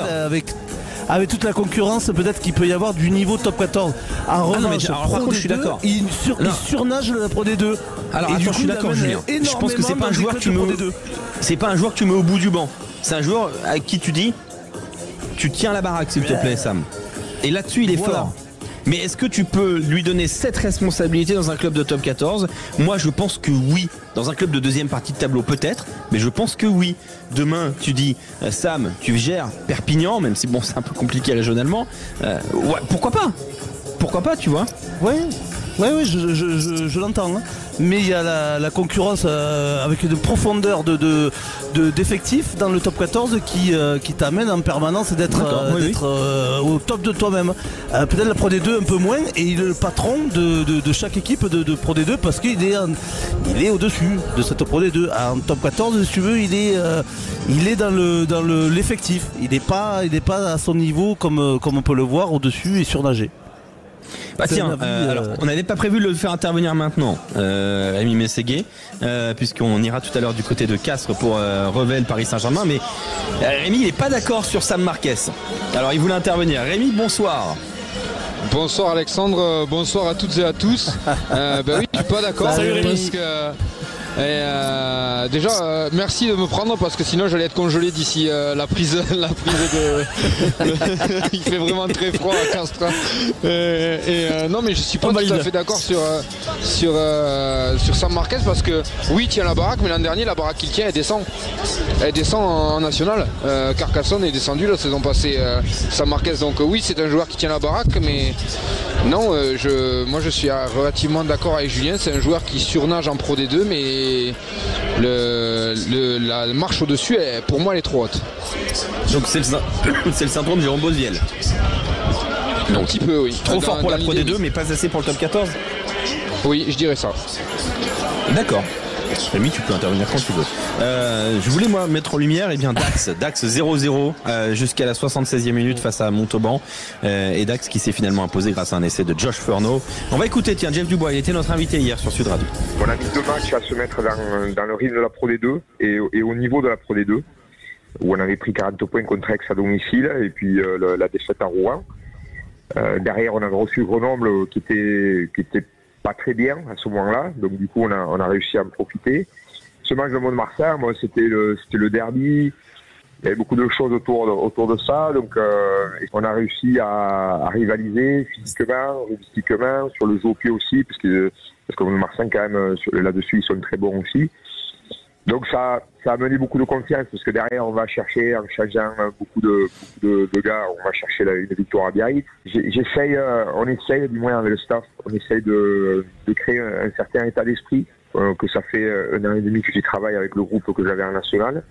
avec toute la concurrence peut-être qu'il peut y avoir du niveau top 14. En revanche, par contre, je suis d'accord. Il surnage la Pro D2. Alors attends, je suis d'accord, Julien. Je pense que c'est pas un joueur que tu mets au bout du banc. C'est un joueur avec qui tu dis tu tiens la baraque, s'il te plaît, Sam. Et là-dessus, il est fort. Mais est-ce que tu peux lui donner cette responsabilité dans un club de top 14 ? Moi, je pense que oui. Dans un club de deuxième partie de tableau, peut-être. Mais je pense que oui. Demain, tu dis, Sam, tu gères Perpignan, même si bon, c'est un peu compliqué régionalement. Ouais, pourquoi pas ? Pourquoi pas, tu vois ? Ouais, je l'entends. Hein. Mais il y a la concurrence avec une profondeur d'effectifs dans le top 14 qui t'amène en permanence d'être au top de toi-même. Peut-être la Pro D2 un peu moins, et il est le patron de chaque équipe de Pro D2 parce qu'il est au-dessus de cette Pro D2. En top 14, si tu veux, il est dans l'effectif. Il n'est pas à son niveau comme on peut le voir au-dessus et surnager. Bah tiens, alors on n'avait pas prévu de le faire intervenir maintenant, Rémi Mességuet, puisqu'on ira tout à l'heure du côté de Castres pour Revel, Paris Saint-Germain, mais Rémi il n'est pas d'accord sur Sam Marquez. Alors il voulait intervenir. Rémi, bonsoir. Bonsoir Alexandre, bonsoir à toutes et à tous. Oui, je suis pas d'accord. Salut Rémi. Parce que déjà, merci de me prendre parce que sinon j'allais être congelé d'ici la prise de. Il fait vraiment très froid à Castres. Non, mais je suis pas tout à fait d'accord sur Sam Marquez parce que oui, il tient la baraque, mais l'an dernier, la baraque qu'il tient, elle descend. Elle descend en national. Carcassonne est descendu la saison passée. Sam Marquez, donc oui, c'est un joueur qui tient la baraque, mais non, moi je suis relativement d'accord avec Julien. C'est un joueur qui surnage en Pro D2, mais la marche au-dessus, pour moi, elle est trop haute. Donc c'est le syndrome Jérôme Bosviel. Un petit peu, oui. Trop fort pour la Pro D2, mais pas assez pour le top 14. Oui, je dirais ça. D'accord. Rémi, tu peux intervenir quand tu veux. Je voulais moi mettre en lumière Dax 0-0 jusqu'à la 76e minute face à Montauban, et Dax qui s'est finalement imposé grâce à un essai de Josh Furneaux. On va écouter Jeff Dubois, il était notre invité hier sur Sud Radio. On a mis 2 matchs à se mettre dans le rythme de la Pro D2 et au niveau de la Pro D2 où on avait pris 40 points contre Aix à domicile et puis la défaite à Rouen. Derrière on avait reçu Grenoble qui était pas très bien à ce moment-là, donc du coup on a réussi à en profiter. Ce match de Mont-de-Marsan, moi c'était le derby, il y avait beaucoup de choses autour de ça, donc on a réussi à rivaliser physiquement, logistiquement, sur le jeu au pied aussi, parce que Mont-de-Marsan quand même là-dessus ils sont très bons aussi. Donc ça a amené beaucoup de confiance parce que derrière on va chercher, en changeant beaucoup de gars, on va chercher une victoire à Biarritz. On essaye du moins avec le staff, on essaye de créer un certain état d'esprit, que ça fait 1 an et demi que j'y travaille avec le groupe que j'avais en national,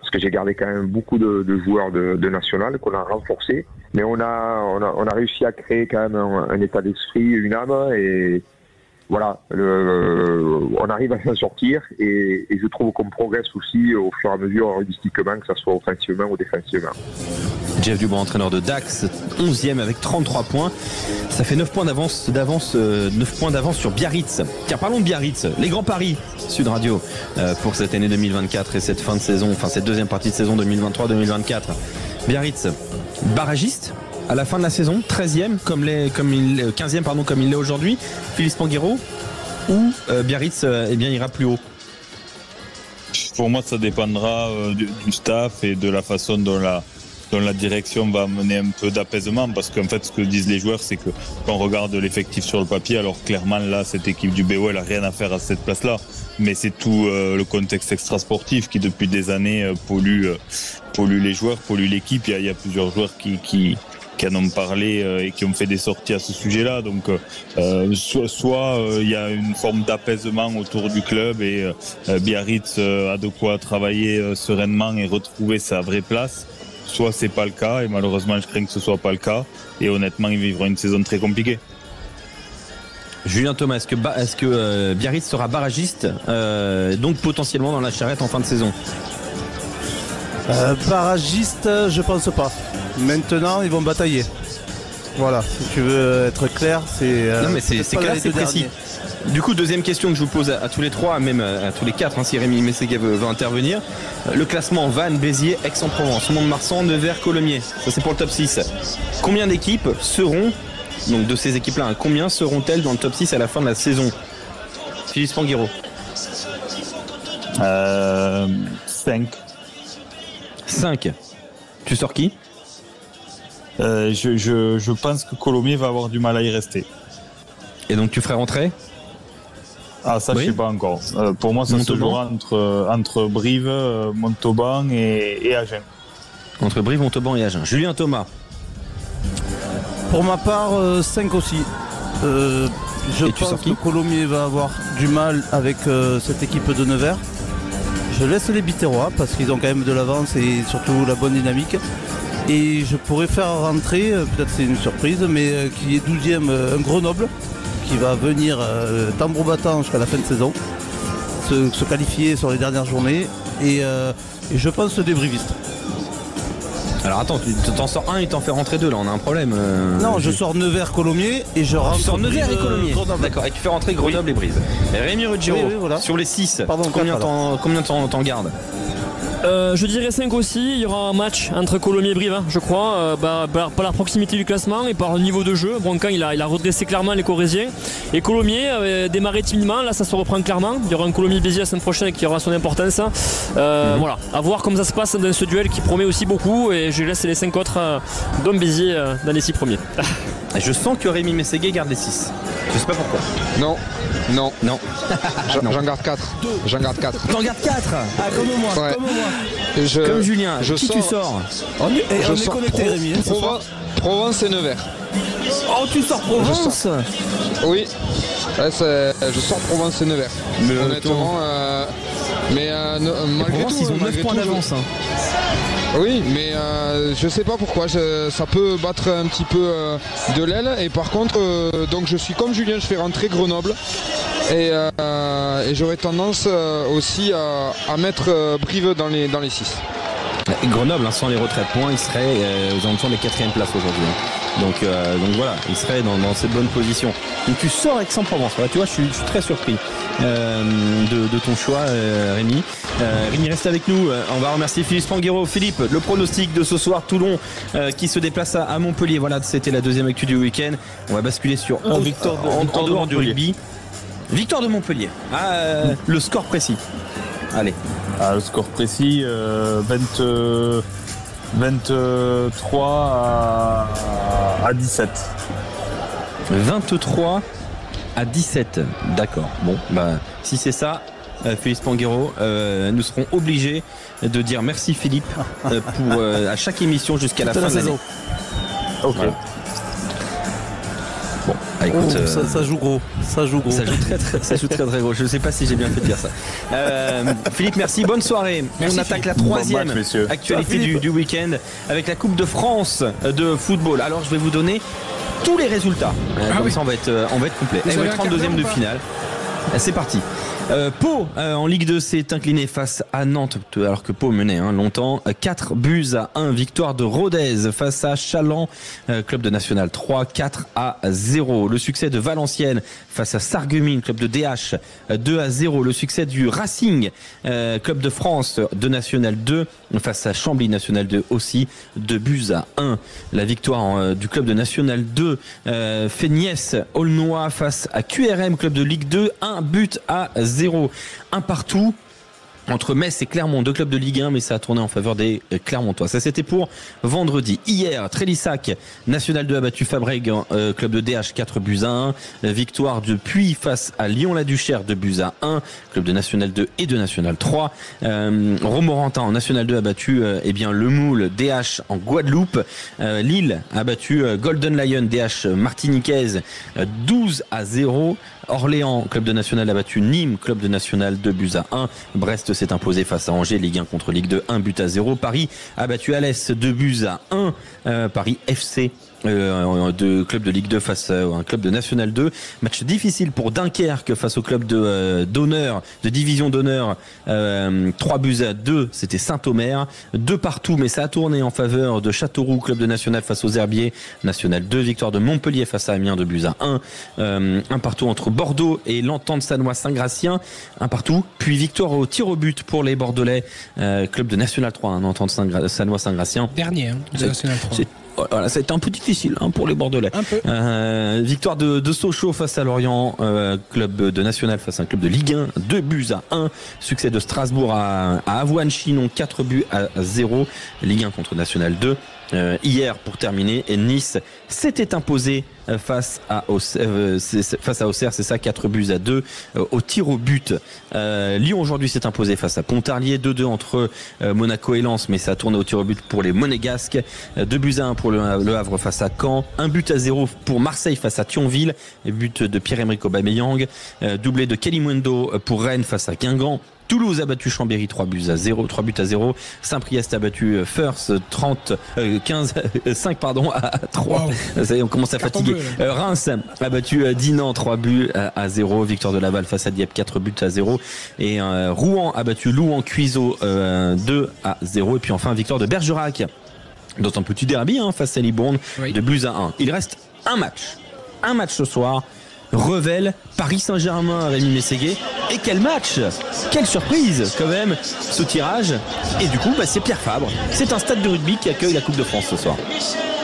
parce que j'ai gardé quand même beaucoup de joueurs de national qu'on a renforcé, mais on a réussi à créer quand même un état d'esprit, une âme, et voilà, on arrive à s'en sortir et je trouve qu'on progresse aussi au fur et à mesure rudistiquement, que ce soit offensivement ou défensivement. Jeff Dubois, entraîneur de Dax, 11e avec 33 points. Ça fait 9 points d'avance sur Biarritz. Tiens, parlons de Biarritz, les grands paris Sud Radio pour cette année 2024 et cette fin de saison, enfin cette deuxième partie de saison 2023-2024. Biarritz, barragiste à la fin de la saison, 13e 15e comme il l'est aujourd'hui, Philippe Panguero, ou Biarritz ira plus haut? Pour moi ça dépendra du staff et de la façon dont dont la direction va amener un peu d'apaisement, parce qu'en fait ce que disent les joueurs, c'est que quand on regarde l'effectif sur le papier, alors clairement là cette équipe du BO elle a rien à faire à cette place là, mais c'est tout le contexte extrasportif qui depuis des années pollue les joueurs, pollue l'équipe. Il y a plusieurs joueurs qui en ont parlé et qui ont fait des sorties à ce sujet-là. Donc, soit il y a une forme d'apaisement autour du club et Biarritz a de quoi travailler sereinement et retrouver sa vraie place. Soit c'est pas le cas et malheureusement je crains que ce soit pas le cas. Et honnêtement, il vivra une saison très compliquée. Julien Thomas, est-ce que Biarritz sera barragiste, donc potentiellement dans la charrette en fin de saison? Barragiste, je pense pas. Maintenant, ils vont batailler. Voilà, si tu veux être clair, c'est. Non, mais c'est clair, c'est précis. Du coup, deuxième question que je vous pose à tous les trois, même à tous les quatre, si Rémi Mességuet veut intervenir. Le classement: Vannes, Béziers, Aix-en-Provence, Mont-de-Marsan, Nevers, Colomiers. Ça, c'est pour le top 6. Combien d'équipes seront, donc de ces équipes-là, combien seront-elles dans le top 6 à la fin de la saison? Philippe Spanghero. 5. 5. Tu sors qui? Je pense que Colomiers va avoir du mal à y rester. Et donc tu ferais rentrer? Ah, ça, oui. Je sais pas encore. Pour moi, ça se jouera entre Brive, Montauban et Agen. Entre Brive, Montauban et Agen. Julien Thomas. Pour ma part, 5 aussi. Je pense que Colomiers va avoir du mal avec cette équipe de Nevers. Je laisse les Biterrois parce qu'ils ont quand même de l'avance et surtout la bonne dynamique. Et je pourrais faire rentrer, peut-être c'est une surprise, mais qui est 12e, un Grenoble, qui va venir tambour battant jusqu'à la fin de saison, se qualifier sur les dernières journées. Et je pense des brivistes. Alors attends, tu t'en sors un et t'en fais rentrer deux, là on a un problème. Non, je sors Nevers-Colomiers et je rentre. Tu sors Nevers et Colomiers. D'accord, et tu fais rentrer Grenoble et Brive. Rémi Ruggiero, voilà. sur les 6, pardon, combien t'en gardes? Je dirais 5 aussi. Il y aura un match entre Colomiers et Brive, hein, je crois, par la proximité du classement et par le niveau de jeu. Broncan il a redressé clairement les Corésiens. Et Colomiers démarré timidement, là ça se reprend clairement. Il y aura un Colomiers-Béziers la semaine prochaine qui aura son importance. Voilà, à voir comment ça se passe dans ce duel qui promet aussi beaucoup. Et je laisse les 5 autres dont Béziers dans les 6 premiers. Je sens que Rémi Mességuet garde les 6. Je sais pas pourquoi. Non. J'en garde 4. T'en gardes 4? Ah, comme moi, ouais. Comme moi. Comme Julien. Tu sors? On est connecté, Rémi. Provence et Nevers. Oh, tu sors Provence? Oui. Ouais, je sors Provence et Nevers. Mais honnêtement, malgré Provence, tout, ils ont 9 points d'avance. Oui, mais je sais pas pourquoi, ça peut battre un petit peu de l'aile. Et par contre, donc je suis comme Julien, je fais rentrer Grenoble. Et j'aurais tendance aussi à mettre Brive dans les 6. Grenoble, sans les retraits de points, il serait aux alentours des 4e places aujourd'hui. Donc voilà, il serait dans cette bonne position. Donc tu sors Aix-en-Provence. Voilà, tu vois, je suis très surpris de ton choix, Rémi. Rémi, reste avec nous. On va remercier Philippe Spanghero. Philippe, le pronostic de ce soir, Toulon qui se déplace à Montpellier. Voilà, c'était la deuxième actu du week-end. On va basculer sur victoire en dehors du rugby. Victoire de Montpellier. Le score précis. Allez. Le score précis, 23 à 17. 23 à 17. D'accord. Bon, si c'est ça, Philippe Spanghero, nous serons obligés de dire merci Philippe pour à chaque émission jusqu'à la fin de l'année. Ok. Voilà. Bon, écoute, ça joue gros. Ça joue très gros. Je ne sais pas si j'ai bien fait de dire ça. Philippe, merci. Bonne soirée. On attaque la troisième actualité du week-end avec la Coupe de France de football. Alors, je vais vous donner tous les résultats. Comme ça, on va être complet. Et le 32e de finale. C'est parti. Pau en Ligue 2 s'est incliné face à Nantes alors que Pau menait longtemps 4-1. Victoire de Rodez face à Chaland, club de National 3, 4-0. Le succès de Valenciennes face à Sarreguemines, club de DH, 2-0. Le succès du Racing, club de France de National 2 face à Chambly National 2 aussi, 2-1. La victoire du club de National 2, Féniès Aulnois face à QRM, club de Ligue 2, 1-0. Un partout entre Metz et Clermont, 2 clubs de Ligue 1, mais ça a tourné en faveur des Clermontois. Ça, c'était pour vendredi. Hier, Trélissac, National 2 a battu Fabrègues, club de DH, 4-1. Victoire de Puy face à Lyon-la-Duchère, 2-1. Club de National 2 et de National 3. Romorantin en National 2 a battu le Moule DH en Guadeloupe. Lille a battu Golden Lion DH martiniquaise, 12-0. Orléans, club de National, a battu Nîmes, club de National, 2-1. Brest s'est imposé face à Angers, Ligue 1 contre Ligue 2, 1-0. Paris a battu Alès, 2-1. Paris FC, de club de Ligue 2 face à un club de National 2. Match difficile pour Dunkerque face au club d'honneur, de division d'honneur, 3-2. C'était Saint-Omer. 2 partout, mais ça a tourné en faveur de Châteauroux, club de National face aux Herbiers, National 2. Victoire de Montpellier face à Amiens, 2-1. Un partout entre Bordeaux et l'Entente Sannois-Saint-Gratien, 1 partout. Puis victoire au tir au but pour les Bordelais, club de National 3, Entente Sannois-Saint-Gratien. Dernier de National 3. Voilà, ça a été un peu difficile pour les Bordelais. Un peu. Victoire de Sochaux face à Lorient, club de National face à un club de Ligue 1, 2-1. Succès de Strasbourg à Avoine-Chinon, 4-0. Ligue 1 contre National 2. Hier, pour terminer, Nice s'était imposé face à Auxerre, c'est ça, 4-2 au tir au but. Lyon aujourd'hui s'est imposé face à Pontarlier, 2-2 entre Monaco et Lens, mais ça a tourné au tir au but pour les Monégasques. 2-1 pour le Havre face à Caen, 1-0 pour Marseille face à Thionville, but de Pierre-Emerick Aubameyang, doublé de Kalimundo pour Rennes face à Guingamp. Toulouse a battu Chambéry 3-0. Saint-Priest a battu First 5 à 3. Wow. Ça y est, on commence à fatiguer. Reims a battu Dinan 3-0. Victoire de Laval face à Dieppe 4-0. Et Rouen a battu Louan-Cuiseaux 2-0. Et puis enfin victoire de Bergerac dans un petit derby face à Libourne, 2-1. Il reste un match ce soir. Revel, Paris Saint-Germain, Rémi Mességuet. Et quel match! Quelle surprise quand même, ce tirage. Et du coup, c'est Pierre Fabre. C'est un stade de rugby qui accueille la Coupe de France ce soir.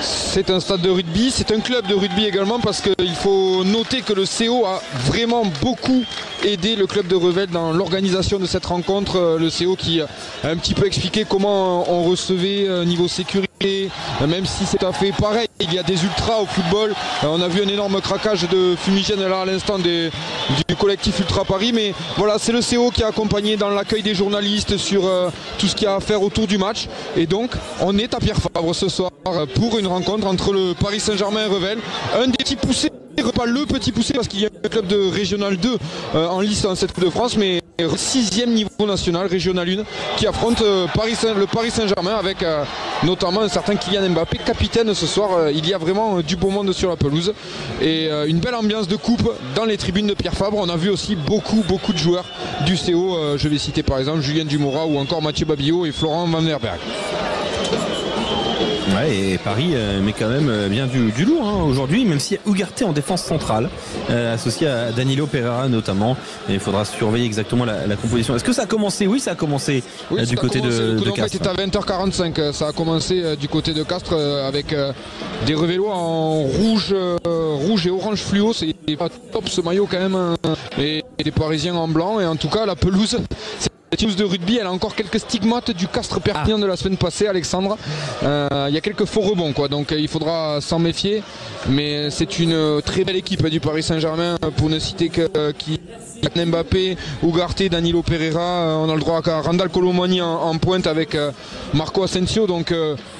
C'est un stade de rugby, c'est un club de rugby également, parce qu'il faut noter que le CO a vraiment beaucoup aidé le club de Revel dans l'organisation de cette rencontre. Le CO qui a un petit peu expliqué comment on recevait niveau sécurité, même si c'est à fait pareil. Il y a des ultras au football. On a vu un énorme craquage de fumigène là à l'instant du collectif Ultra Paris, mais voilà, c'est le CO qui a accompagné dans l'accueil des journalistes sur tout ce qu'il y a à faire autour du match. Et donc on est à Pierre Fabre ce soir pour une rencontre entre le Paris Saint-Germain et Revel. Un des petits poussés, pas le petit poussé parce qu'il y a un club de Régional 2 en lice dans cette Coupe de France, mais 6e niveau national, Régional 1, qui affronte le Paris Saint-Germain avec notamment un certain Kylian Mbappé, capitaine ce soir. Il y a vraiment du beau monde sur la pelouse et une belle ambiance de coupe dans les tribunes de Pierre Fabre. On a vu aussi beaucoup de joueurs du CO. Je vais citer par exemple Julien Dumora ou encore Mathieu Babillot et Florent Van Der Berg. Ouais, et Paris met quand même bien du lourd aujourd'hui, même s'il y a Ugarte en défense centrale, associé à Danilo Pereira notamment. Et il faudra surveiller exactement la composition. Est-ce que ça a commencé? Oui, ça a commencé du côté de Castres. C'était à 20h45. Ça a commencé du côté de Castres avec des Revellois en rouge et orange fluo. C'est pas top ce maillot quand même. Et des Parisiens en blanc. Et en tout cas, la pelouse. La pelouse de rugby, elle a encore quelques stigmates du Castres Perpignan de la semaine passée, Alexandre. Il y a quelques faux rebonds, donc il faudra s'en méfier. Mais c'est une très belle équipe du Paris Saint-Germain, pour ne citer que Mbappé, Ugarte, Danilo Pereira. On a le droit à Randal Colomani en pointe avec Marco Asensio. Donc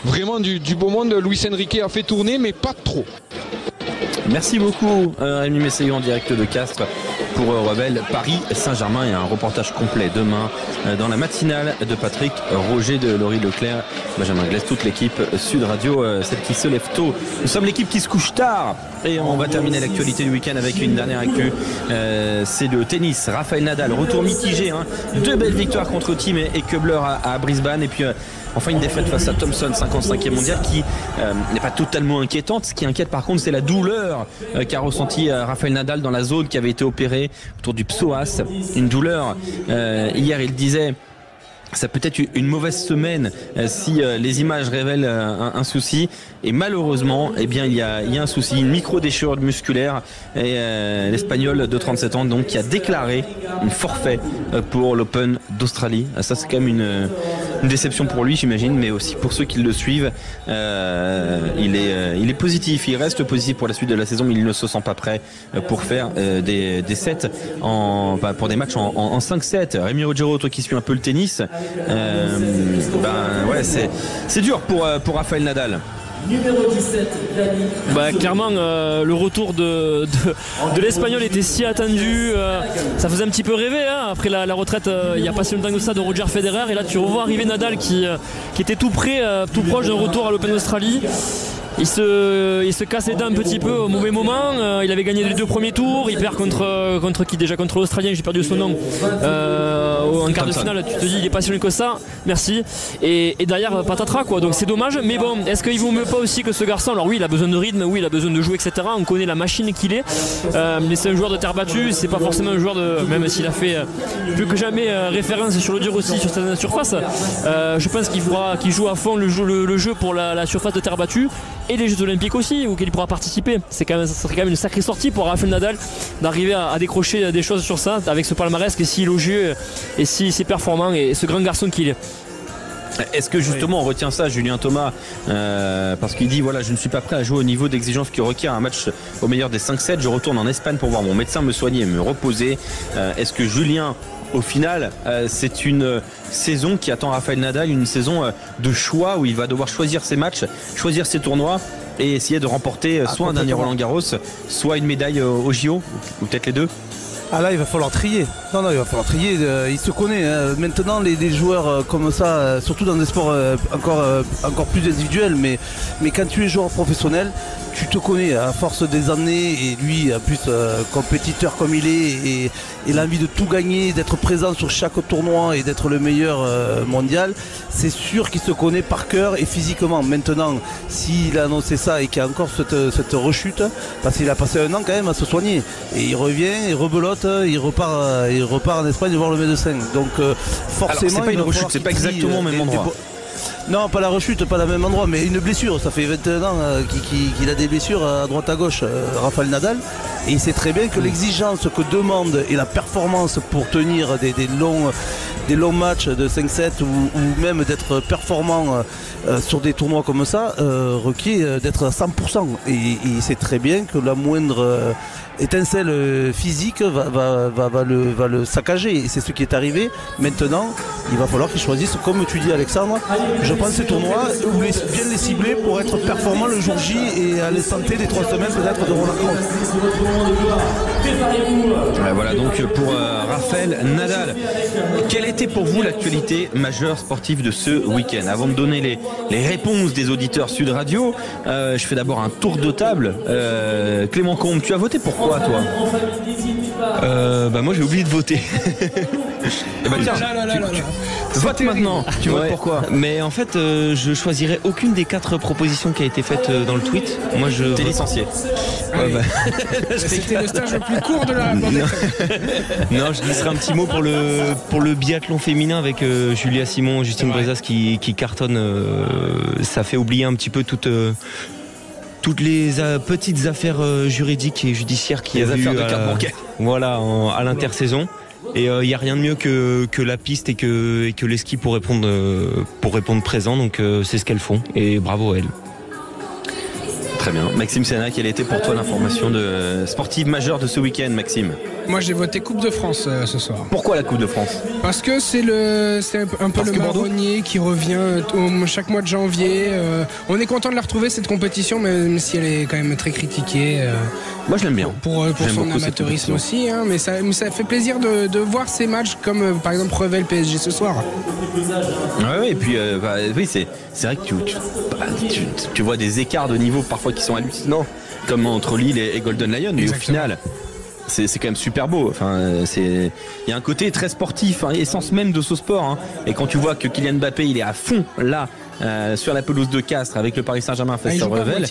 vraiment du beau monde. Luis Enrique a fait tourner, mais pas trop. Merci beaucoup Rémi Mességuet en direct de Castres pour Revel, Paris Saint-Germain, et un reportage complet demain dans la matinale de Patrick Roger, de Laurie Leclerc, Benjamin Glaise, toute l'équipe Sud Radio, celle qui se lève tôt. Nous sommes l'équipe qui se couche tard et on va terminer l'actualité du week-end avec une dernière actu. C'est le tennis. Rafael Nadal, retour mitigé, 2 belles victoires contre Thiem et Köbler à Brisbane, et puis enfin une défaite face à Thompson, 55e mondial, qui n'est pas totalement inquiétante. Ce qui inquiète par contre, c'est la douleur qu'a ressenti Rafael Nadal dans la zone qui avait été opérée autour du psoas. Une douleur, hier il disait, ça peut être une mauvaise semaine si les images révèlent un souci. Et malheureusement, eh bien, il y a un souci, une micro-déchirure musculaire. Et l'Espagnol de 37 ans, donc, qui a déclaré un forfait pour l'Open d'Australie. Ça, c'est quand même une déception pour lui, j'imagine, mais aussi pour ceux qui le suivent. Il est positif, il reste positif pour la suite de la saison, mais il ne se sent pas prêt pour faire des sets pour des matchs en 5-7. Rémi Rogero, toi qui suis un peu le tennis, c'est dur pour Rafael Nadal. Numéro 17, clairement, le retour de l'Espagnol était si attendu. Ça faisait un petit peu rêver après la retraite il n'y a pas si longtemps que ça de Roger Federer. Et là, tu revois arriver Nadal qui était tout près, tout proche d'un retour à l'Open d'Australie. Il se casse les dents un petit peu au mauvais moment. Il avait gagné les 2 premiers tours. Il perd contre qui déjà? Contre l'Australien, j'ai perdu son nom. En quart de finale, tu te dis il est pas si loin que ça. Merci. Et derrière patatras quoi. Donc c'est dommage. Mais bon, est-ce qu'il vaut mieux pas aussi que ce garçon? Alors oui, il a besoin de rythme, oui, il a besoin de jouer, etc. On connaît la machine qu'il est. Mais c'est un joueur de terre battue. C'est pas forcément un joueur même s'il a fait plus que jamais référence sur le dur aussi sur cette surface. Je pense qu'il joue à fond le jeu pour la surface de terre battue. Et les Jeux Olympiques aussi, auxquels il pourra participer. Ça serait quand même une sacrée sortie pour Rafael Nadal d'arriver à décrocher des choses sur ça avec ce palmarès qui est si élogieux et si performant et ce grand garçon qu'il est. Est-ce que justement on retient ça, Julien Thomas, parce qu'il dit voilà, je ne suis pas prêt à jouer au niveau d'exigence qui requiert un match au meilleur des 5-7, je retourne en Espagne pour voir mon médecin me soigner et me reposer. Est-ce que Julien, au final, c'est une saison qui attend Rafael Nadal, une saison de choix où il va devoir choisir ses matchs, choisir ses tournois et essayer de remporter soit un dernier Roland-Garros, soit une médaille au JO, ou peut-être les deux? Ah là, il va falloir trier. Non, il va falloir trier. Il se connaît. Maintenant, les joueurs comme ça, surtout dans des sports encore plus individuels, mais quand tu es joueur professionnel, tu te connais à force des années. Et lui, en plus, compétiteur comme il est, et l'envie de tout gagner, d'être présent sur chaque tournoi et d'être le meilleur mondial, c'est sûr qu'il se connaît par cœur et physiquement. Maintenant, s'il a annoncé ça et qu'il y a encore cette rechute, parce qu'il a passé un an quand même à se soigner, et il revient, il rebelote, il repart en Espagne voir le médecin. Donc forcément. Alors, c'est pas une rechute, c'est pas exactement au même endroit. Non, pas la rechute, pas au même endroit, mais une blessure. Ça fait 21 ans qu'il a des blessures à droite à gauche, Rafael Nadal. Et il sait très bien que l'exigence que demande et la performance pour tenir des longs matchs de 5-7 ou même d'être performant sur des tournois comme ça requiert d'être à 100%. Et il sait très bien que la moindre étincelle physique va le saccager. Et c'est ce qui est arrivé. Maintenant, il va falloir qu'il choisisse, comme tu dis Alexandre, je prends ces tournois, bien les cibler pour être performant le jour J et à l'instant T des 3 semaines peut-être de Roland-Garros. Voilà donc pour Rafael Nadal. Quelle était pour vous l'actualité majeure sportive de ce week-end? Avant de donner les réponses des auditeurs Sud Radio, je fais d'abord un tour de table. Clément Combe, tu as voté pour quoi toi? Moi j'ai oublié de voter. Tiens, vote maintenant. Tu votes pourquoi? Mais en fait, je choisirais aucune des 4 propositions qui a été faite dans le tweet. Moi, T'es licencié. C'était le stage le plus court de la répondre. Non, je laisserai un petit mot pour le biathlon féminin avec Julia Simon, Justine Brezas qui cartonne. Ça fait oublier un petit peu toutes les petites affaires juridiques et judiciaires qu'il y a eu de carte bancaire. Voilà, à l'intersaison. Et il n'y a rien de mieux que la piste et que les skis pour répondre présent. Donc c'est ce qu'elles font et bravo à elles. Très bien. Maxime Sénat, quelle était pour toi l'information sportive majeure de ce week-end, Maxime? Moi j'ai voté Coupe de France ce soir. Pourquoi la Coupe de France? Parce que c'est un peu le marronnier qui revient chaque mois de janvier. On est content de la retrouver cette compétition, même si elle est quand même très critiquée. Moi je l'aime bien. Pour son amateurisme aussi, hein, mais ça fait plaisir de voir ces matchs comme par exemple Revel PSG ce soir. Ouais, et puis oui, c'est vrai que tu vois des écarts de niveau parfois qui sont hallucinants, comme entre Lille et Golden Lion, mais au final c'est quand même super beau. Enfin, il y a un côté très sportif, hein, essence même de ce sport. Hein. Et quand tu vois que Kylian Mbappé il est à fond là sur la pelouse de Castres avec le Paris Saint-Germain face à Revel.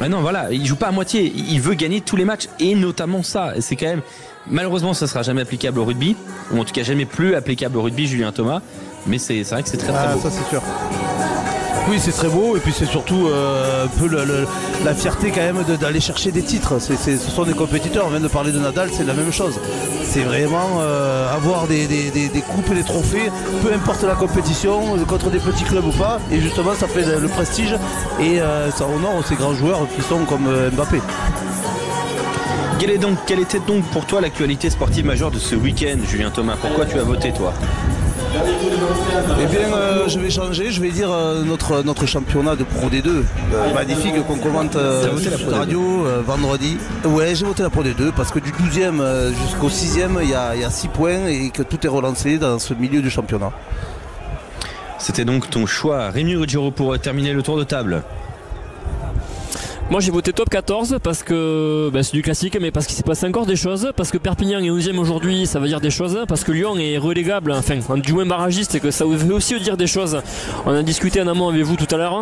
Non, voilà, il joue pas à moitié. Il veut gagner tous les matchs et notamment ça. C'est quand même malheureusement ça sera jamais applicable au rugby, ou en tout cas jamais plus applicable au rugby, Julien Thomas. mais c'est vrai que c'est très beau. Ça c'est sûr. Oui, c'est très beau et puis c'est surtout un peu la fierté quand même d'aller chercher des titres. Ce sont des compétiteurs, on vient de parler de Nadal, c'est la même chose. C'est vraiment avoir des coupes et des trophées, peu importe la compétition, contre des petits clubs ou pas. Et justement, ça fait le prestige et ça honore ces grands joueurs qui sont comme Mbappé. Quelle était donc pour toi l'actualité sportive majeure de ce week-end, Julien Thomas? Pourquoi tu as voté, toi? Eh bien, je vais changer, je vais dire notre championnat de Pro D2, magnifique qu'on commente sur la radio vendredi. Ouais, j'ai voté la Pro D2 parce que du 12e jusqu'au 6e, il y a 6 points et que tout est relancé dans ce milieu du championnat. C'était donc ton choix, Rémi Ruggiero, pour terminer le tour de table. Moi j'ai voté top 14 parce que c'est du classique, mais parce qu'il s'est passé encore des choses, parce que Perpignan est 11e aujourd'hui, ça veut dire des choses, parce que Lyon est relégable, enfin du moins barragiste, et que ça veut aussi dire des choses. On a discuté en amont avec vous tout à l'heure,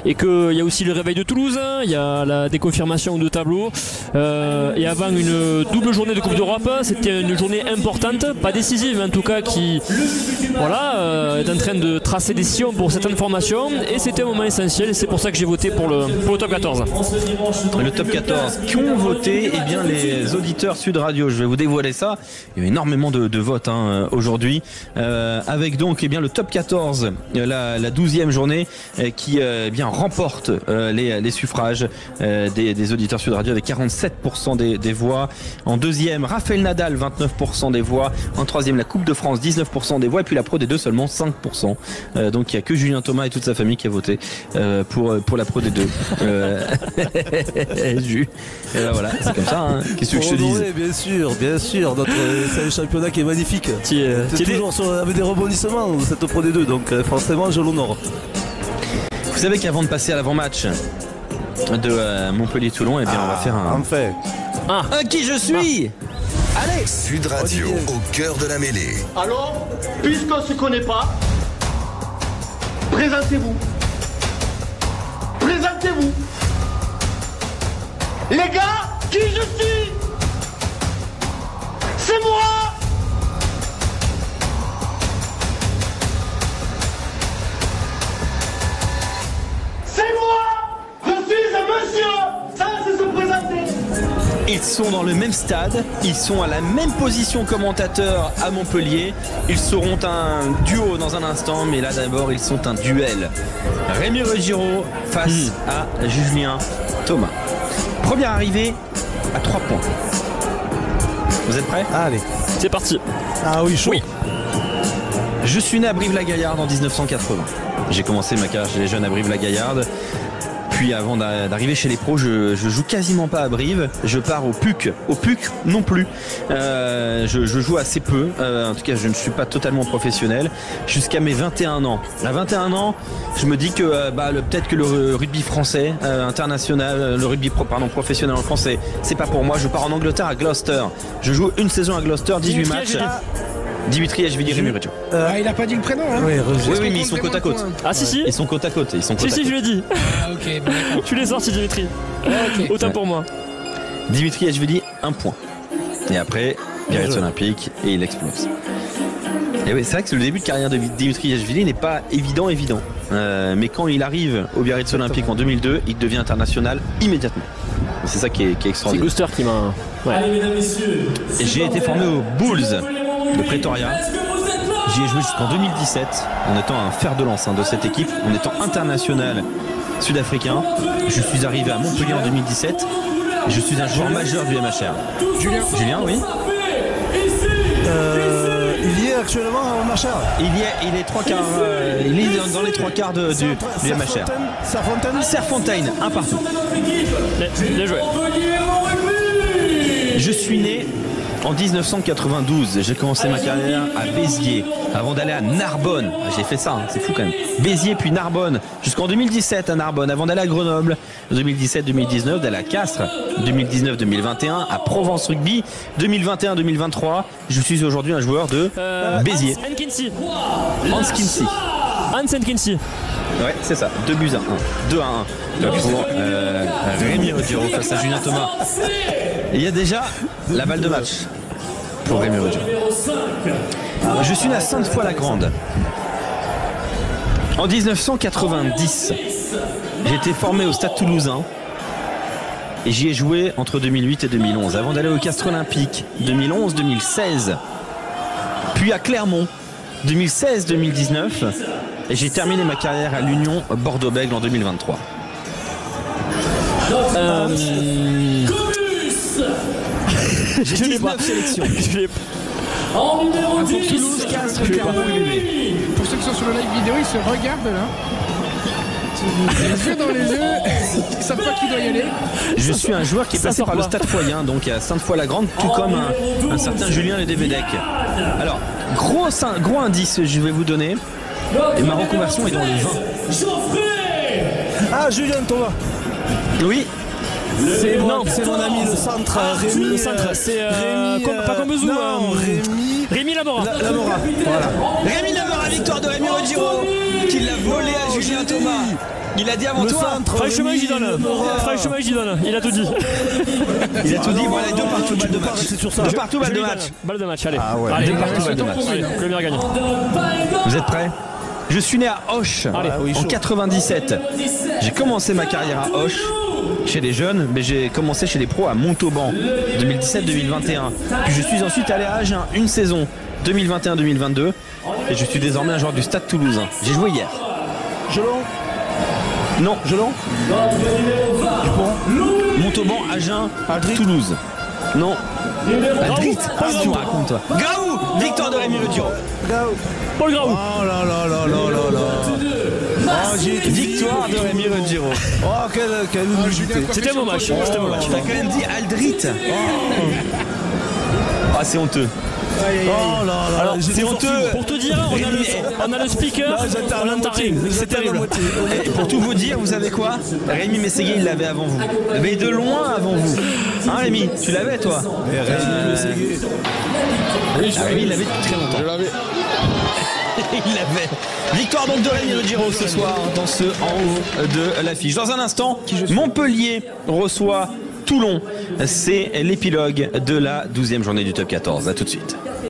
et qu'il y a aussi le réveil de Toulouse, il y a la déconfirmation de tableau, et avant une double journée de Coupe d'Europe, c'était une journée importante, pas décisive en tout cas, qui est en train de tracer des sillons pour certaines formations, et c'était un moment essentiel, et c'est pour ça que j'ai voté pour le top 14. Le top 14, qui ont voté? Eh bien, les auditeurs Sud Radio, je vais vous dévoiler ça. Il y a eu énormément de votes aujourd'hui, avec donc le top 14, la 12e journée, qui remporte les suffrages des auditeurs Sud Radio avec 47% des voix. En deuxième, Raphaël Nadal, 29% des voix. En troisième, la Coupe de France, 19% des voix. Et puis la Pro D2, seulement 5%. Donc il n'y a que Julien Thomas et toute sa famille qui a voté pour la Pro D2. Et ben voilà, c'est comme ça, qu'est-ce que je te dise? Bien sûr, c'est un championnat qui est magnifique. C'est toujours avec des rebondissements cette Pro D2, donc forcément je l'honore. Vous savez qu'avant de passer à l'avant-match de Montpellier-Toulon, on va faire un... Enfin qui je suis Alex Sud Radio, au cœur de la mêlée. Alors, puisqu'on ne se connaît pas, présentez-vous. Les gars, qui je suis? C'est moi! C'est moi! Je suis un monsieur! Ça, c'est se présenter! Ils sont dans le même stade, ils sont à la même position commentateur à Montpellier. Ils seront un duo dans un instant, mais là d'abord ils sont un duel. Rémi Ruggiero face à Julien Thomas. Première arrivée à 3 points. Vous êtes prêts? Allez, c'est parti. Ah oui, chaud. Oui. Je suis né à Brive-la-Gaillarde en 1980. J'ai commencé ma carrière chez les jeunes à Brive-la-Gaillarde. Puis avant d'arriver chez les pros, je joue quasiment pas à Brive. Je pars au PUC. Au PUC non plus. Je joue assez peu. En tout cas, je ne suis pas totalement professionnel. Jusqu'à mes 21 ans. À 21 ans, je me dis que peut-être que le rugby français international, le rugby professionnel en français, c'est pas pour moi. Je pars en Angleterre à Gloucester. Je joue une saison à Gloucester, 18 matchs. Dimitri Yachvili, Rémi Ruggiero. Il a pas dit le prénom, hein? Oui, mais ils sont côte à côte. Ah si. Ils sont côte à côte. Si, je l'ai dit. Ah, ok. Bon, tu l'es sorti, Dimitri. Okay. Autant pour moi. Dimitri Yachvili, 1 point. Et après, Biarritz Olympique, et il explose. Et oui, c'est vrai que le début de carrière de Dimitri Yachvili n'est pas évident. Mais quand il arrive au Biarritz Olympique en 2002, il devient international immédiatement. Et c'est ça qui est extraordinaire. C'est Gloucester qui m'a... Ouais. Allez, mesdames, messieurs. Et j'ai été formé aux Bulls de Pretoria. J'y ai joué jusqu'en 2017 en étant un fer de lance de cette équipe, en étant international sud-africain. Je suis arrivé à Montpellier en 2017 et je suis un joueur majeur du MHR. Julien, oui. Il y est actuellement au MHR. Il est 3 quarts. Il est dans les 3 quarts du MHR. Serfontaine, un partout. Bien joué. Je suis né en 1992, j'ai commencé ma carrière à Béziers avant d'aller à Narbonne. J'ai fait ça, c'est fou quand même. Béziers puis Narbonne, jusqu'en 2017 à Narbonne, avant d'aller à Grenoble, 2017-2019, d'aller à Castres, 2019-2021, à Provence Rugby, 2021-2023. Je suis aujourd'hui un joueur de Béziers. Hans Kinsey. Ouais, c'est ça, 2 buts à 1. 2 à 1 pour Rémi Ruggiero face à Julien Thomas. Il y a déjà la balle de match pour Rémi Ruggiero. Je suis né à Sainte-Foy-la-Grande. En 1990, j'ai été formé au Stade Toulousain et j'y ai joué entre 2008 et 2011 avant d'aller au Castres Olympique 2011-2016, puis à Clermont 2016-2019 et j'ai terminé ma carrière à l'Union Bordeaux-Bègles en 2023. J'ai 19 sélections. En numéro 10, pour Toulouse, Castres, Clermont et UB. Pour ceux qui sont sur le live vidéo, ils se regardent là. Les yeux dans les yeux, ils savent pas qui doit y aller. Je suis un joueur qui est passé par le Stade Foyen, donc à Sainte-Foy-la-Grande, tout comme un certain Julien Ledevedec. Alors, gros indice, je vais vous donner. Et ma reconversion est dans le vin. Ah, Julien Thomas. Oui. C'est mon ami, le centre. Rémi, le centre, c'est pas comme Bezou. Rémi Lamora. Lamora, voilà. Rémi Lamora, victoire de Rémi Rodiro, qui l'a volé à Julien Thomas. Il a dit avant toi. Franchement, j'y donne. Il a tout dit. Il a tout dit. Voilà, 2 partout, balle de match. C'est 2 partout, balle de match. Balle de match, allez. Ah ouais. Allez, 2 partout, balle de match. Que le meilleur gagne. Vous êtes prêts? Je suis né à Auch en 97. J'ai commencé ma carrière à Auch chez les jeunes, mais j'ai commencé chez les pros à Montauban 2017-2021. Puis je suis ensuite allé à Agen une saison 2021-2022 et je suis désormais un joueur du Stade Toulousain. J'ai joué hier. Gelon. Non. Gelon. Montauban, Agen, Toulouse. Non. Aldrit. Qu'est-ce que tu me racontes, toi? Graou. Victoire de Rémi Rodiro. Paul Graou. Oh là là là là là là. Victoire de Rémi Rodiro. Oh, quelle humilité. C'était mon match. Tu m'as quand même dit Aldrit. Ah, c'est honteux. Oh là là. Alors, c'est honteux. Pour te dire, on a le speaker. On l'entend rien. C'est terrible. Et pour tout vous dire, vous savez quoi? Rémi Mességué, il l'avait avant vous. Mais de loin avant vous. Hein, Rémi? Tu l'avais, toi? Rémi Mességué. Rémi, il l'avait depuis très longtemps. Je l'avais. Il l'avait. Victoire donc de Rémi Rodiro ce soir dans ce en haut de l'affiche. Dans un instant, Montpellier reçoit Toulon. C'est l'épilogue de la 12e journée du Top 14. A tout de suite.